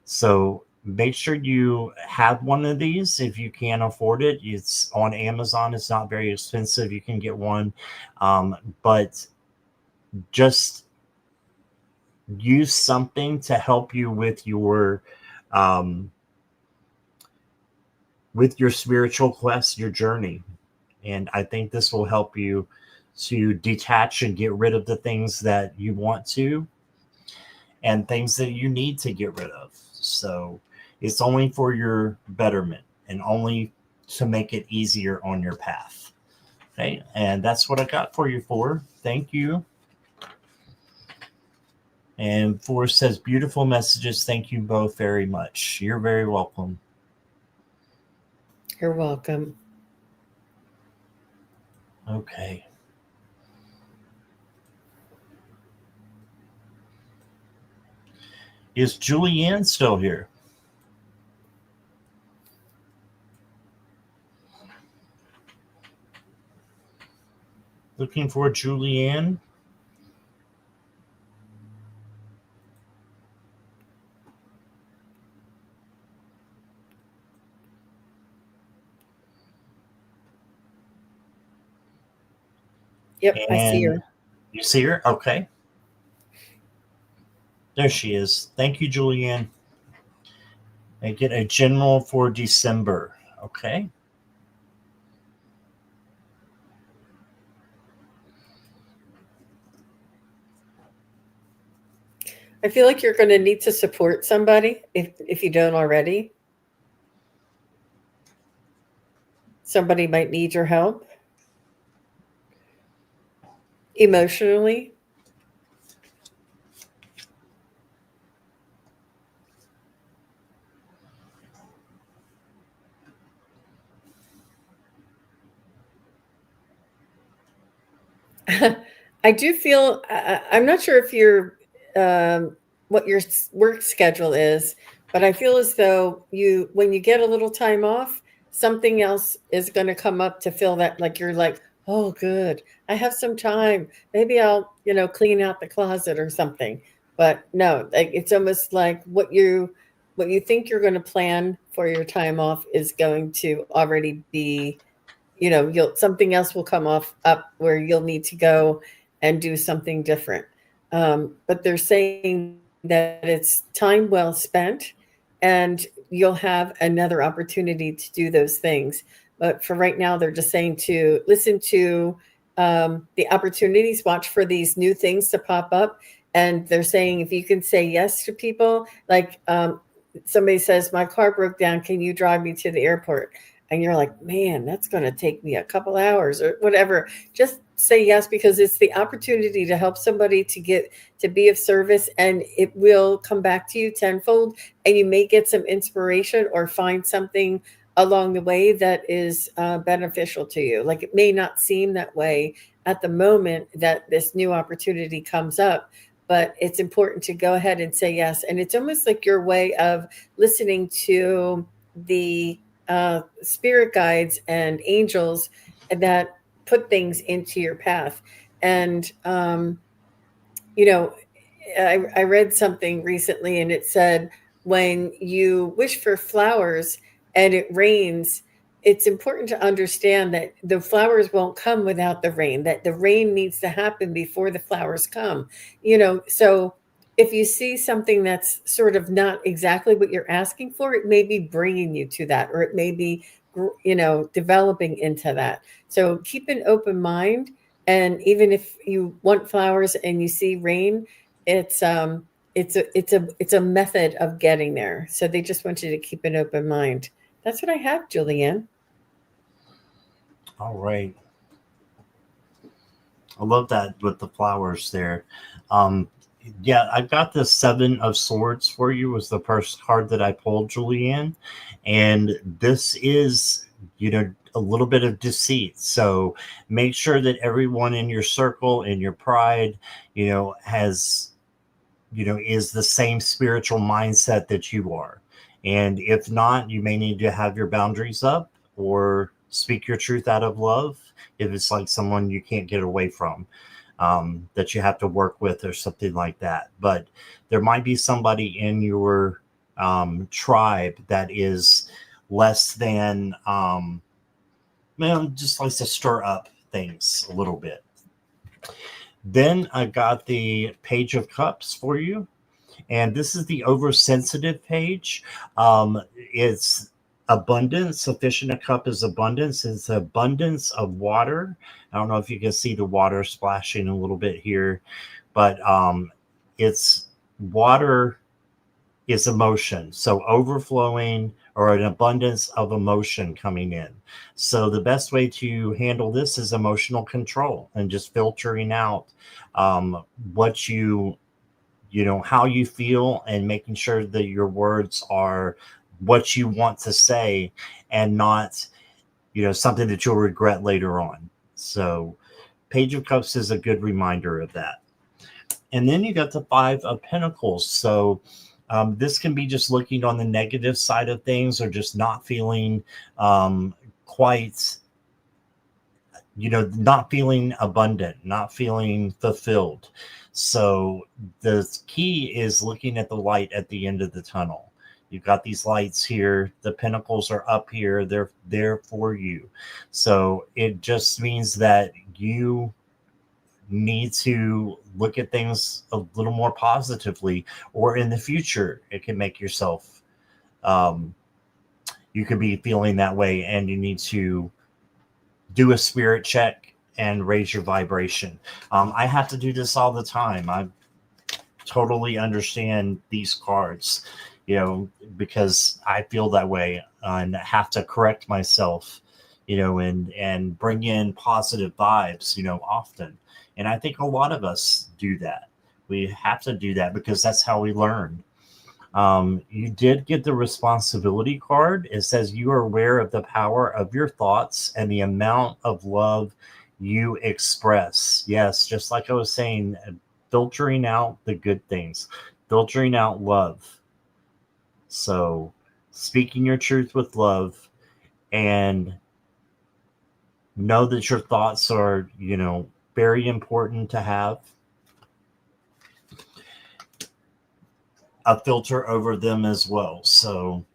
So make sure you have one of these if you can afford it. It's on Amazon. It's not very expensive. You can get one. But just use something to help you with your spiritual quest, your journey. And I think this will help you to detach and get rid of the things that you want to, and things that you need to get rid of. So it's only for your betterment and only to make it easier on your path. Okay. And that's what I got for you, for. Thank you. And Forrest says, beautiful messages. Thank you both very much. You're very welcome. You're welcome. Okay. Is Julianne still here? Looking for Julianne. Yep, I see her. You see her? Okay. There she is. Thank you, Julianne. I get a general for December. Okay. I feel like you're going to need to support somebody if you don't already. Somebody might need your help emotionally. I do feel, I'm not sure if you're, what your work schedule is, But I feel as though when you get a little time off, something else is going to come up to fill that. Like you're like, oh, good, I have some time. Maybe I'll, clean out the closet or something. But no, like it's almost like what you think you're going to plan for your time off is going to already be, you'll something else will come off up where you'll need to go and do something different. But they're saying that it's time well spent, and you'll have another opportunity to do those things. But for right now, they're just saying to listen to the opportunities, watch for these new things to pop up. And they're saying if you can say yes to people, like somebody says, my car broke down, can you drive me to the airport? And you're like, man, that's going to take me a couple hours or whatever. Just say yes, because it's the opportunity to help somebody to be of service, and it will come back to you tenfold. And you may get some inspiration or find something along the way that is beneficial to you. Like it may not seem that way at the moment that this new opportunity comes up, but it's important to go ahead and say yes. And it's almost like your way of listening to the spirit guides and angels that put things into your path. And, you know, I read something recently and it said when you wish for flowers and it rains, it's important to understand that the flowers won't come without the rain, that the rain needs to happen before the flowers come. So if you see something that's sort of not exactly what you're asking for, it may be bringing you to that, or it may be, developing into that. So keep an open mind. And even if you want flowers and you see rain, it's a method of getting there. So they just want you to keep an open mind. That's what I have, Julianne. All right. I love that with the flowers there. Um, yeah, I've got the Seven of Swords for you was the first card that I pulled, Julianne. And this is, a little bit of deceit. So make sure that everyone in your circle, in your pride, has, is the same spiritual mindset that you are. And if not, you may need to have your boundaries up or speak your truth out of love if it's like someone you can't get away from, that you have to work with or something like that. But there might be somebody in your tribe that is less than, just likes to stir up things a little bit. Then I got the Page of Cups for you. And this is the oversensitive page. It's abundance. Sufficient a cup is abundance. It's abundance of water. I don't know if you can see the water splashing a little bit here, but it's water is emotion. So overflowing or an abundance of emotion coming in. So the best way to handle this is emotional control and just filtering out what how you feel and making sure that your words are what you want to say and not, something that you'll regret later on. So Page of Cups is a good reminder of that. And then you got the Five of Pentacles. So this can be just looking on the negative side of things or just not feeling quite, not feeling abundant, not feeling fulfilled. So the key is looking at the light at the end of the tunnel. You've got these lights here. The pinnacles are up here. They're there for you. So it just means that you need to look at things a little more positively, or in the future, it can make yourself, you could be feeling that way and you need to do a spirit check and raise your vibration. I have to do this all the time. I totally understand these cards, because I feel that way and have to correct myself, and bring in positive vibes, often. And I think a lot of us do that. We have to do that because that's how we learn. You did get the responsibility card. It says you are aware of the power of your thoughts and the amount of love you express. Yes, just like I was saying, filtering out the good things, filtering out love. So, speaking your truth with love, and know that your thoughts are, very important to have a filter over them as well. So,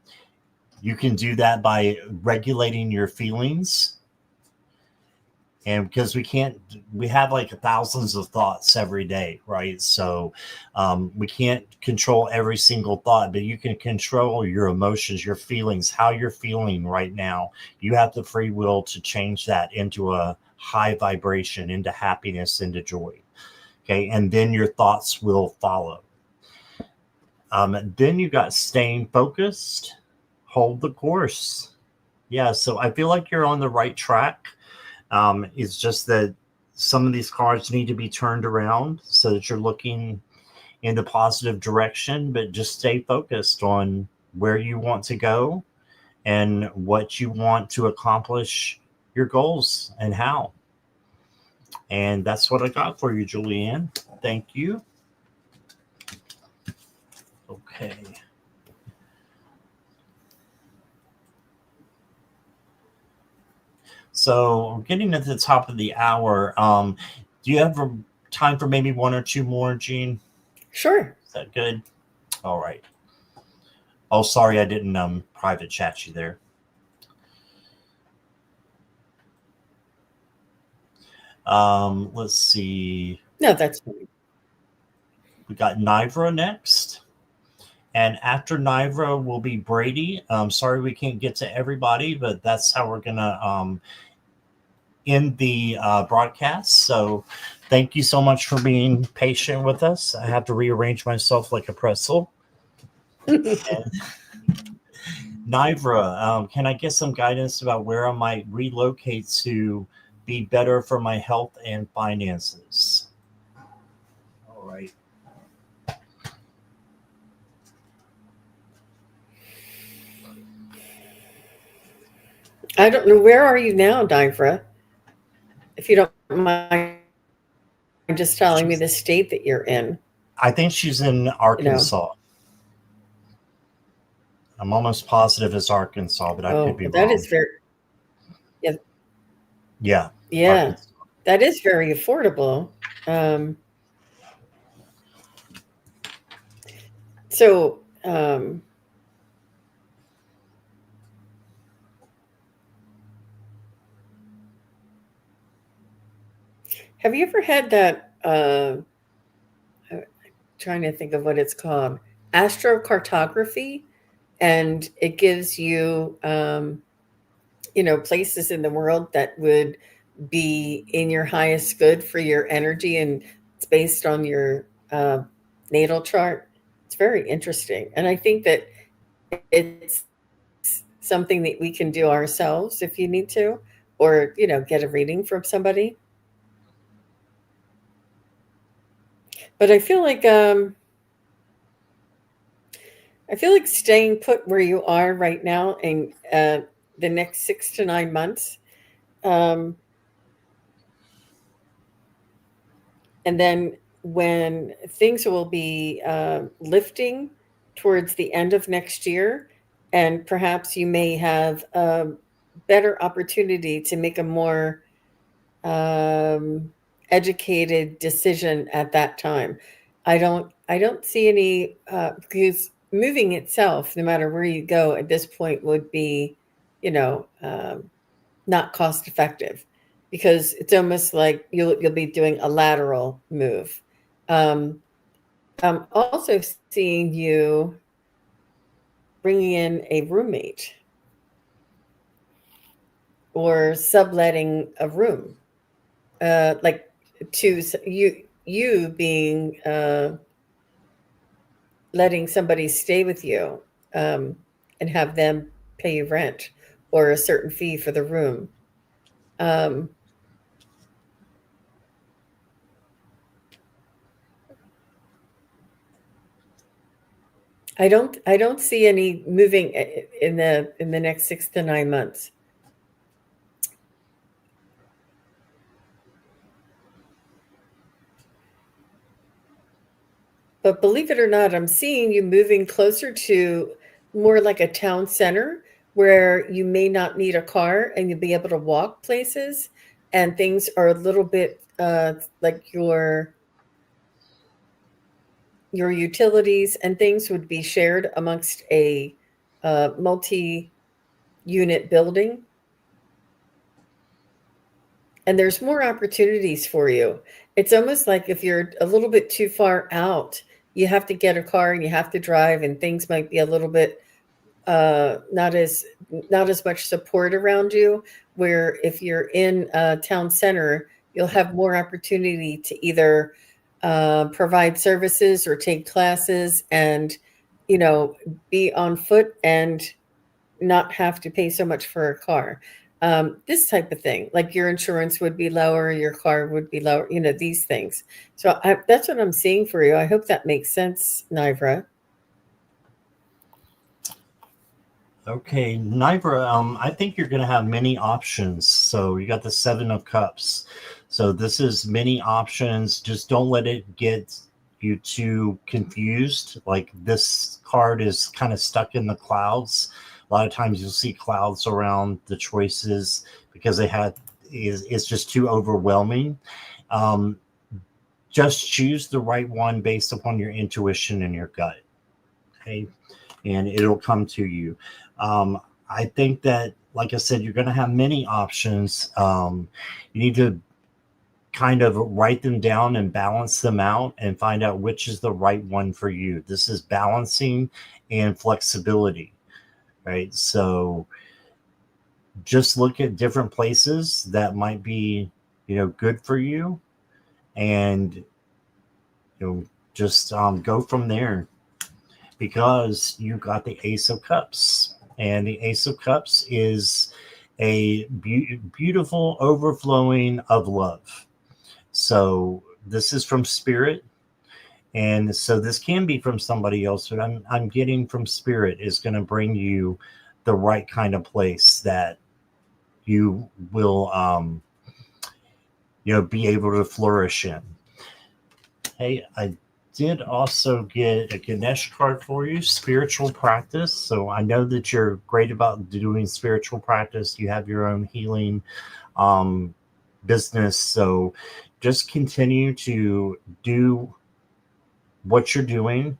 you can do that by regulating your feelings. And because we have like thousands of thoughts every day, right? So we can't control every single thought, but you can control your emotions, your feelings, how you're feeling right now. You have the free will to change that into a high vibration, into happiness, into joy. Okay. And then your thoughts will follow. Then you got staying focused, hold the course. Yeah. So I feel like you're on the right track. It's just that some of these cards need to be turned around so that you're looking in the positive direction, but just stay focused on where you want to go and what you want to accomplish, your goals and how. And that's what I got for you, Julianne. Thank you. Okay. So we're getting at the top of the hour. Do you have time for maybe one or two more, Jean? Sure. Is that good? All right. Oh, sorry, I didn't private chat you there. Let's see. No, that's fine. We got Nivra next. And after Nivra will be Brady. Sorry we can't get to everybody, but that's how we're going to end the broadcast. So thank you so much for being patient with us. I have to rearrange myself like a pretzel. Nivra, can I get some guidance about where I might relocate to be better for my health and finances? All right. I don't know. Where are you now, Nivra? If you don't mind just telling me the state that you're in. I think she's in Arkansas. I'm almost positive it's Arkansas, but I could be wrong. That is very, yeah, yeah, Arkansas. That is very affordable. So, have you ever had that? I'm trying to think of what it's called, astrocartography, and it gives you, places in the world that would be in your highest good for your energy, and it's based on your natal chart. It's very interesting, and I think that it's something that we can do ourselves if you need to, or get a reading from somebody. But I feel like staying put where you are right now in the next 6 to 9 months. Um, and then when things will be lifting towards the end of next year, and perhaps you may have a better opportunity to make a more educated decision at that time. I don't see any because moving itself, no matter where you go at this point, would be, not cost effective, because it's almost like you'll be doing a lateral move. Um, I'm also seeing you bringing in a roommate or subletting a room, like to you being letting somebody stay with you, and have them pay you rent or a certain fee for the room. Um, I don't see any moving in the next 6 to 9 months. But believe it or not, I'm seeing you moving closer to more like a town center where you may not need a car and you'll be able to walk places, and things are a little bit like your utilities and things would be shared amongst a multi-unit building, and there's more opportunities for you. It's almost like if you're a little bit too far out, you have to get a car and you have to drive, and things might be a little bit not as much support around you. Where if you're in a town center, you'll have more opportunity to either provide services or take classes, and you know, be on foot and not have to pay so much for a car. This type of thing, like your insurance would be lower, your car would be lower, you know, these things. So that's what I'm seeing for you. I hope that makes sense, Nivra. Okay, Nibra, I think you're going to have many options. So you got the Seven of Cups. So this is many options. Just don't let it get you too confused. Like this card is kind of stuck in the clouds. A lot of times you'll see clouds around the choices because it's just too overwhelming. Um, just choose the right one based upon your intuition and your gut. Okay, and it'll come to you. I think that, like I said, you're going to have many options. You need to kind of write them down and balance them out and find out which is the right one for you. This is balancing and flexibility, right? So just look at different places that might be, good for you, and just go from there, because you got the Ace of Cups. And the Ace of Cups is a beautiful overflowing of love. So this is from Spirit. And so this can be from somebody else, but I'm getting from Spirit is going to bring you the right kind of place that you will, be able to flourish in. Hey, I did also get a Ganesh card for you, spiritual practice. So I know that you're great about doing spiritual practice. You have your own healing um, business. So just continue to do what you're doing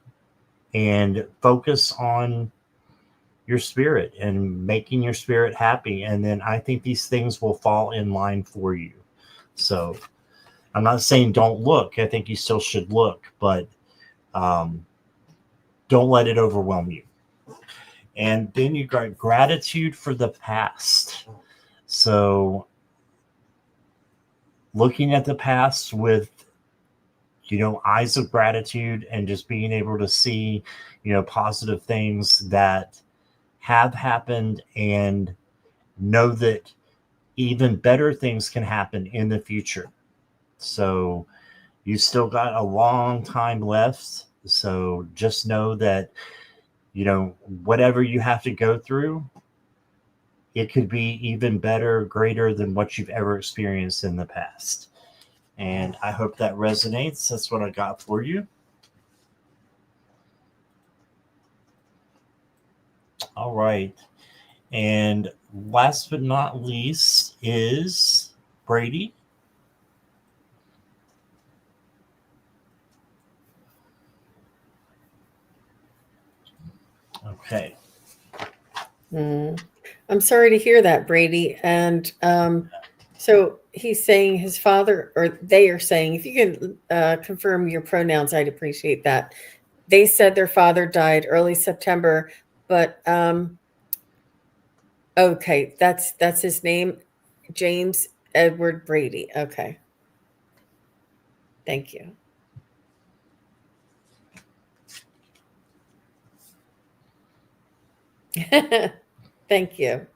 and focus on your spirit and making your spirit happy. And then I think these things will fall in line for you. So I'm not saying don't look. I think you still should look, but um, don't let it overwhelm you. And then you got gratitude for the past. So looking at the past with, eyes of gratitude and just being able to see, positive things that have happened, and know that even better things can happen in the future. So you still got a long time left. So just know that, whatever you have to go through, it could be even better, greater than what you've ever experienced in the past. And I hope that resonates. That's what I got for you. All right. And last but not least is Brady. Okay. I'm sorry to hear that, Brady. And so he's saying his father, or they are saying, if you can confirm your pronouns, I'd appreciate that. They said their father died early September, but okay, that's his name, James Edward Brady. Okay, thank you. Thank you.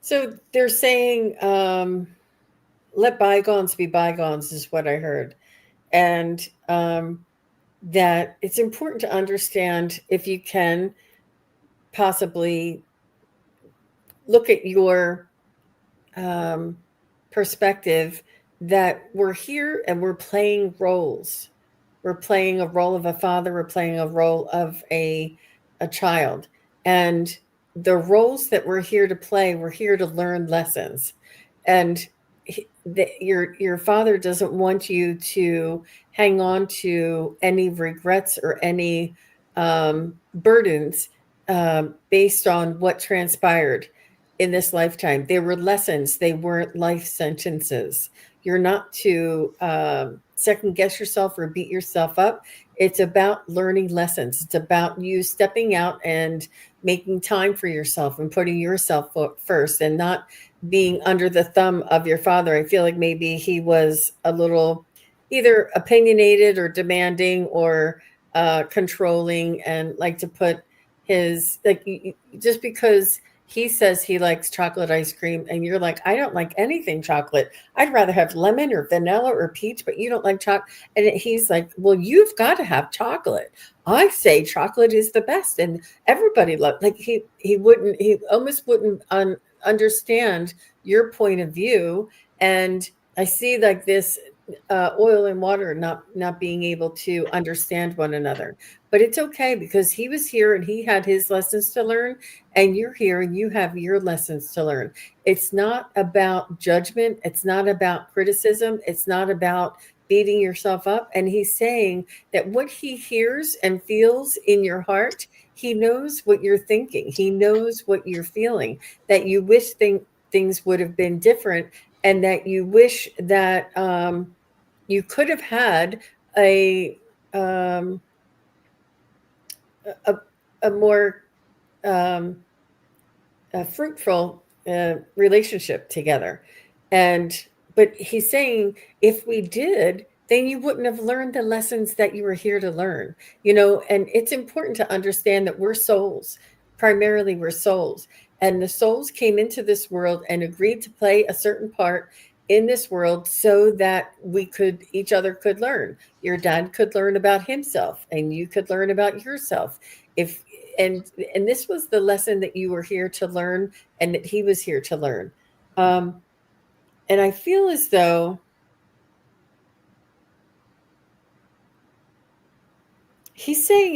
So they're saying, let bygones be bygones, is what I heard. And that it's important to understand, if you can possibly look at your perspective, that we're here and we're playing roles. We're playing a role of a father, we're playing a role of a child. And the roles that we're here to play, we're here to learn lessons. And your father doesn't want you to hang on to any regrets or any burdens based on what transpired in this lifetime. They were lessons, they weren't life sentences. You're not to second guess yourself or beat yourself up. It's about learning lessons. It's about you stepping out and making time for yourself and putting yourself first, and not being under the thumb of your father. I feel like maybe he was a little either opinionated or demanding or controlling, and like to put his, like, just because he says he likes chocolate ice cream and you're like, I don't like anything chocolate, I'd rather have lemon or vanilla or peach, but you don't like chocolate. And he's like, well, you've got to have chocolate. I say chocolate is the best, and everybody loves, like, he almost wouldn't understand your point of view. And I see like this oil and water not being able to understand one another. But it's okay, because he was here and he had his lessons to learn, and you're here and you have your lessons to learn. It's not about judgment, it's not about criticism, it's not about beating yourself up. And he's saying that what he hears and feels in your heart, he knows what you're thinking, he knows what you're feeling, that you wish things would have been different, and that you wish that you could have had a um, a, a more a fruitful relationship together. And but he's saying, if we did, then you wouldn't have learned the lessons that you were here to learn. And it's important to understand that we're souls. Primarily, we're souls. And the souls came into this world and agreed to play a certain part in this world so that each other could learn. Your dad could learn about himself and you could learn about yourself. If and and this was the lesson that you were here to learn, and that he was here to learn. um and I feel as though he's saying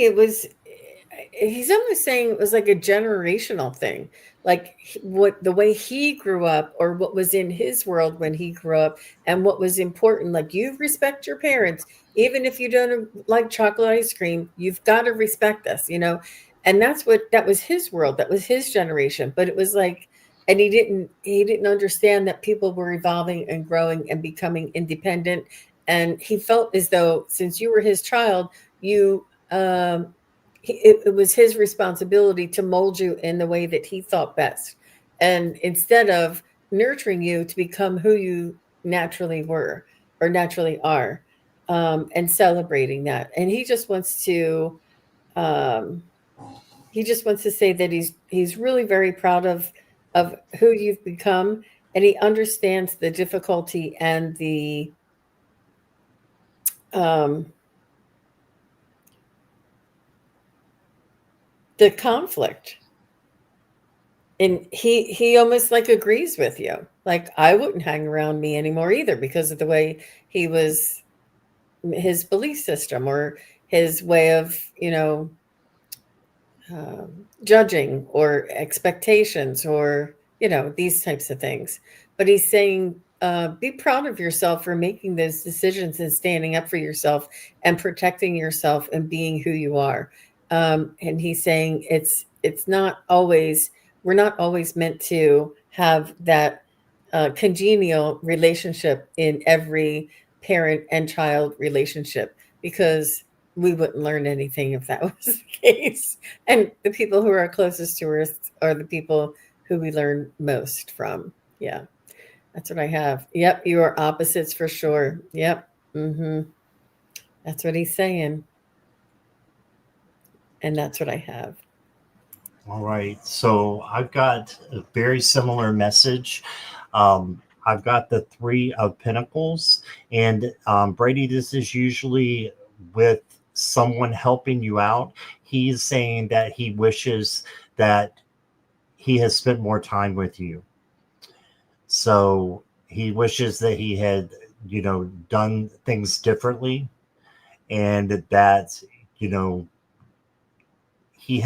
he's almost saying it was like a generational thing, like what the way he grew up, or what was in his world when he grew up, and what was important. Like, you respect your parents, even if you don't like chocolate ice cream, you've got to respect us. And that was his world, that was his generation. But it was like, and he didn't understand that people were evolving and growing and becoming independent. And he felt as though, since you were his child, you it was his responsibility to mold you in the way that he thought best, and instead of nurturing you to become who you naturally were or naturally are, and celebrating that. And um, he just wants to say that he's really very proud of who you've become, and he understands the difficulty and um, the conflict. And he almost like agrees with you. Like, I wouldn't hang around me anymore either, because of the way he was, his belief system, or his way of, judging, or expectations, or these types of things. But he's saying, be proud of yourself for making those decisions and standing up for yourself and protecting yourself and being who you are. And he's saying it's not always, we're not always meant to have that congenial relationship in every parent and child relationship, because we wouldn't learn anything if that was the case. And the people who are closest to us are the people who we learn most from. Yeah, that's what I have. Yep, you are opposites for sure. Yep. That's what he's saying. And that's what I have. All right. So I've got a very similar message. I've got the Three of Pentacles. And Brady, this is usually with someone helping you out. He's saying that he wishes that he has spent more time with you. So he wishes that he had, done things differently, and that, you know, he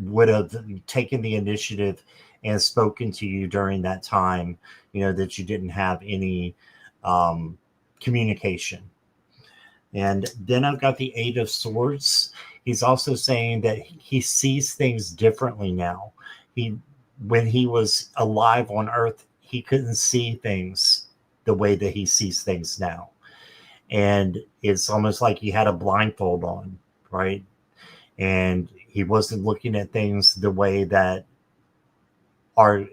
would have taken the initiative and spoken to you during that time, that you didn't have any um, communication. And then I've got the Eight of Swords. He's also saying that he sees things differently now. He, when he was alive on Earth, he couldn't see things the way that he sees things now. And it's almost like he had a blindfold on, right? And he wasn't looking at things the way that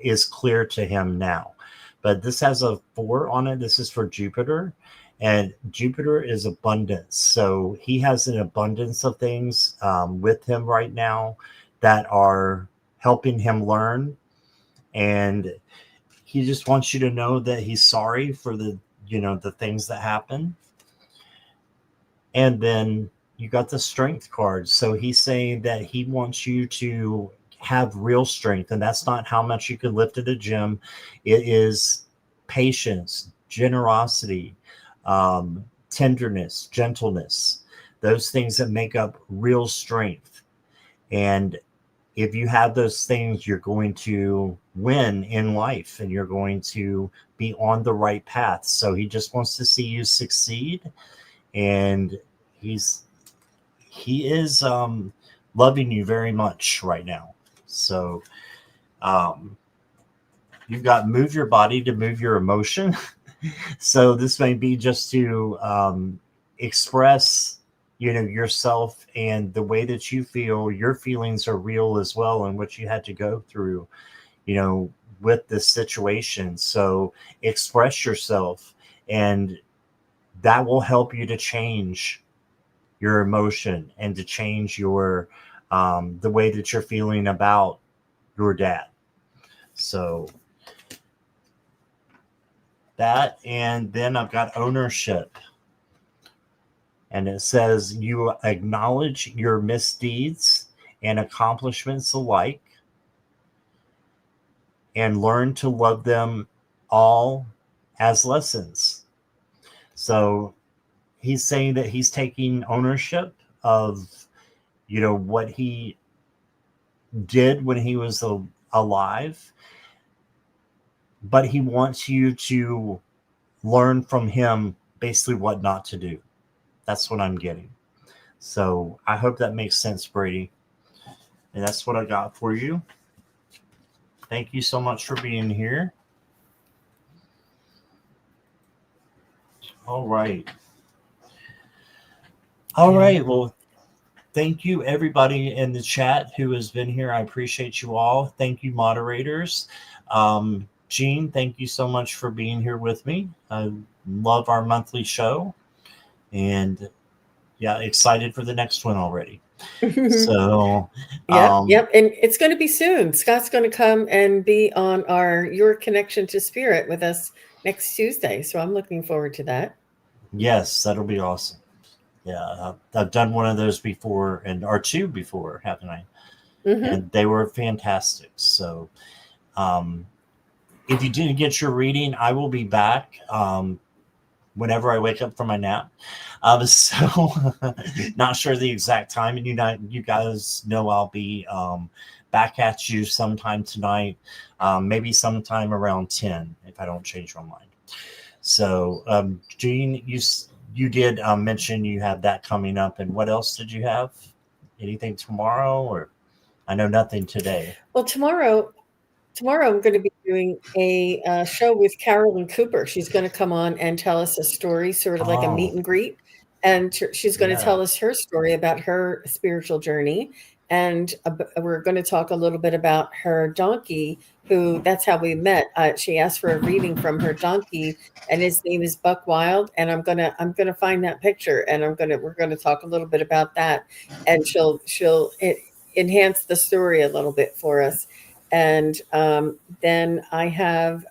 is clear to him now. But this has a 4 on it. This is for Jupiter, and Jupiter is abundance. So he has an abundance of things with him right now that are helping him learn. And he just wants you to know that he's sorry for the things that happen. And then you got the strength card. So he's saying that he wants you to have real strength, and that's not how much you can lift at a gym. It is patience, generosity, tenderness, gentleness, those things that make up real strength. And if you have those things, you're going to win in life, and you're going to be on the right path. So he just wants to see you succeed, and he is loving you very much right now. So you've got move your body to move your emotion. So this may be just to express, yourself and the way that you feel. Your feelings are real as well, and what you had to go through, with this situation. So express yourself, and that will help you to change your emotion and to change your the way that you're feeling about your dad. So that, and then I've got ownership, and it says you acknowledge your misdeeds and accomplishments alike, and learn to love them all as lessons. So he's saying that he's taking ownership of what he did when he was alive, but he wants you to learn from him basically what not to do. That's what I'm getting. So I hope that makes sense, Brady. And that's what I got for you. Thank you so much for being here. All right. All right. Well, thank you, everybody in the chat who has been here. I appreciate you all. Thank you, moderators. Jean, thank you so much for being here with me. I love our monthly show. And yeah, excited for the next one already. So, yep. And it's going to be soon. Scott's going to come and be on our Your Connection to Spirit with us next Tuesday. So I'm looking forward to that. Yes, that'll be awesome. Yeah, I've done one of those before, or two before, haven't I? Mm-hmm. And they were fantastic. So if you didn't get your reading, I will be back whenever I wake up from my nap. So not sure the exact time, and you guys know I'll be back at you sometime tonight, maybe sometime around 10 if I don't change my mind. So Jean, you did mention you have that coming up, and what else did you have? Anything tomorrow? Or I know nothing today. Well, tomorrow I'm going to be doing a show with Carolyn Cooper. She's going to come on and tell us a story, sort of like a meet and greet. And she's going to tell us her story about her spiritual journey. And we're going to talk a little bit about her donkey, who that's how we met. She asked for a reading from her donkey, and his name is Buck Wild. And I'm gonna find that picture, and we're gonna talk a little bit about that, and she'll enhance the story a little bit for us. And then I have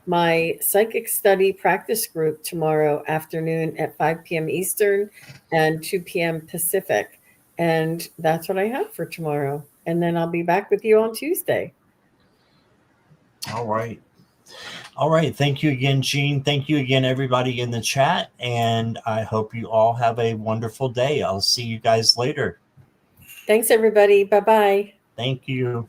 my psychic study practice group tomorrow afternoon at 5 p.m. Eastern and 2 p.m. Pacific. And that's what I have for tomorrow. And then I'll be back with you on Tuesday. All right. All right. Thank you again, Jean. Thank you again, everybody in the chat. And I hope you all have a wonderful day. I'll see you guys later. Thanks, everybody. Bye-bye. Thank you.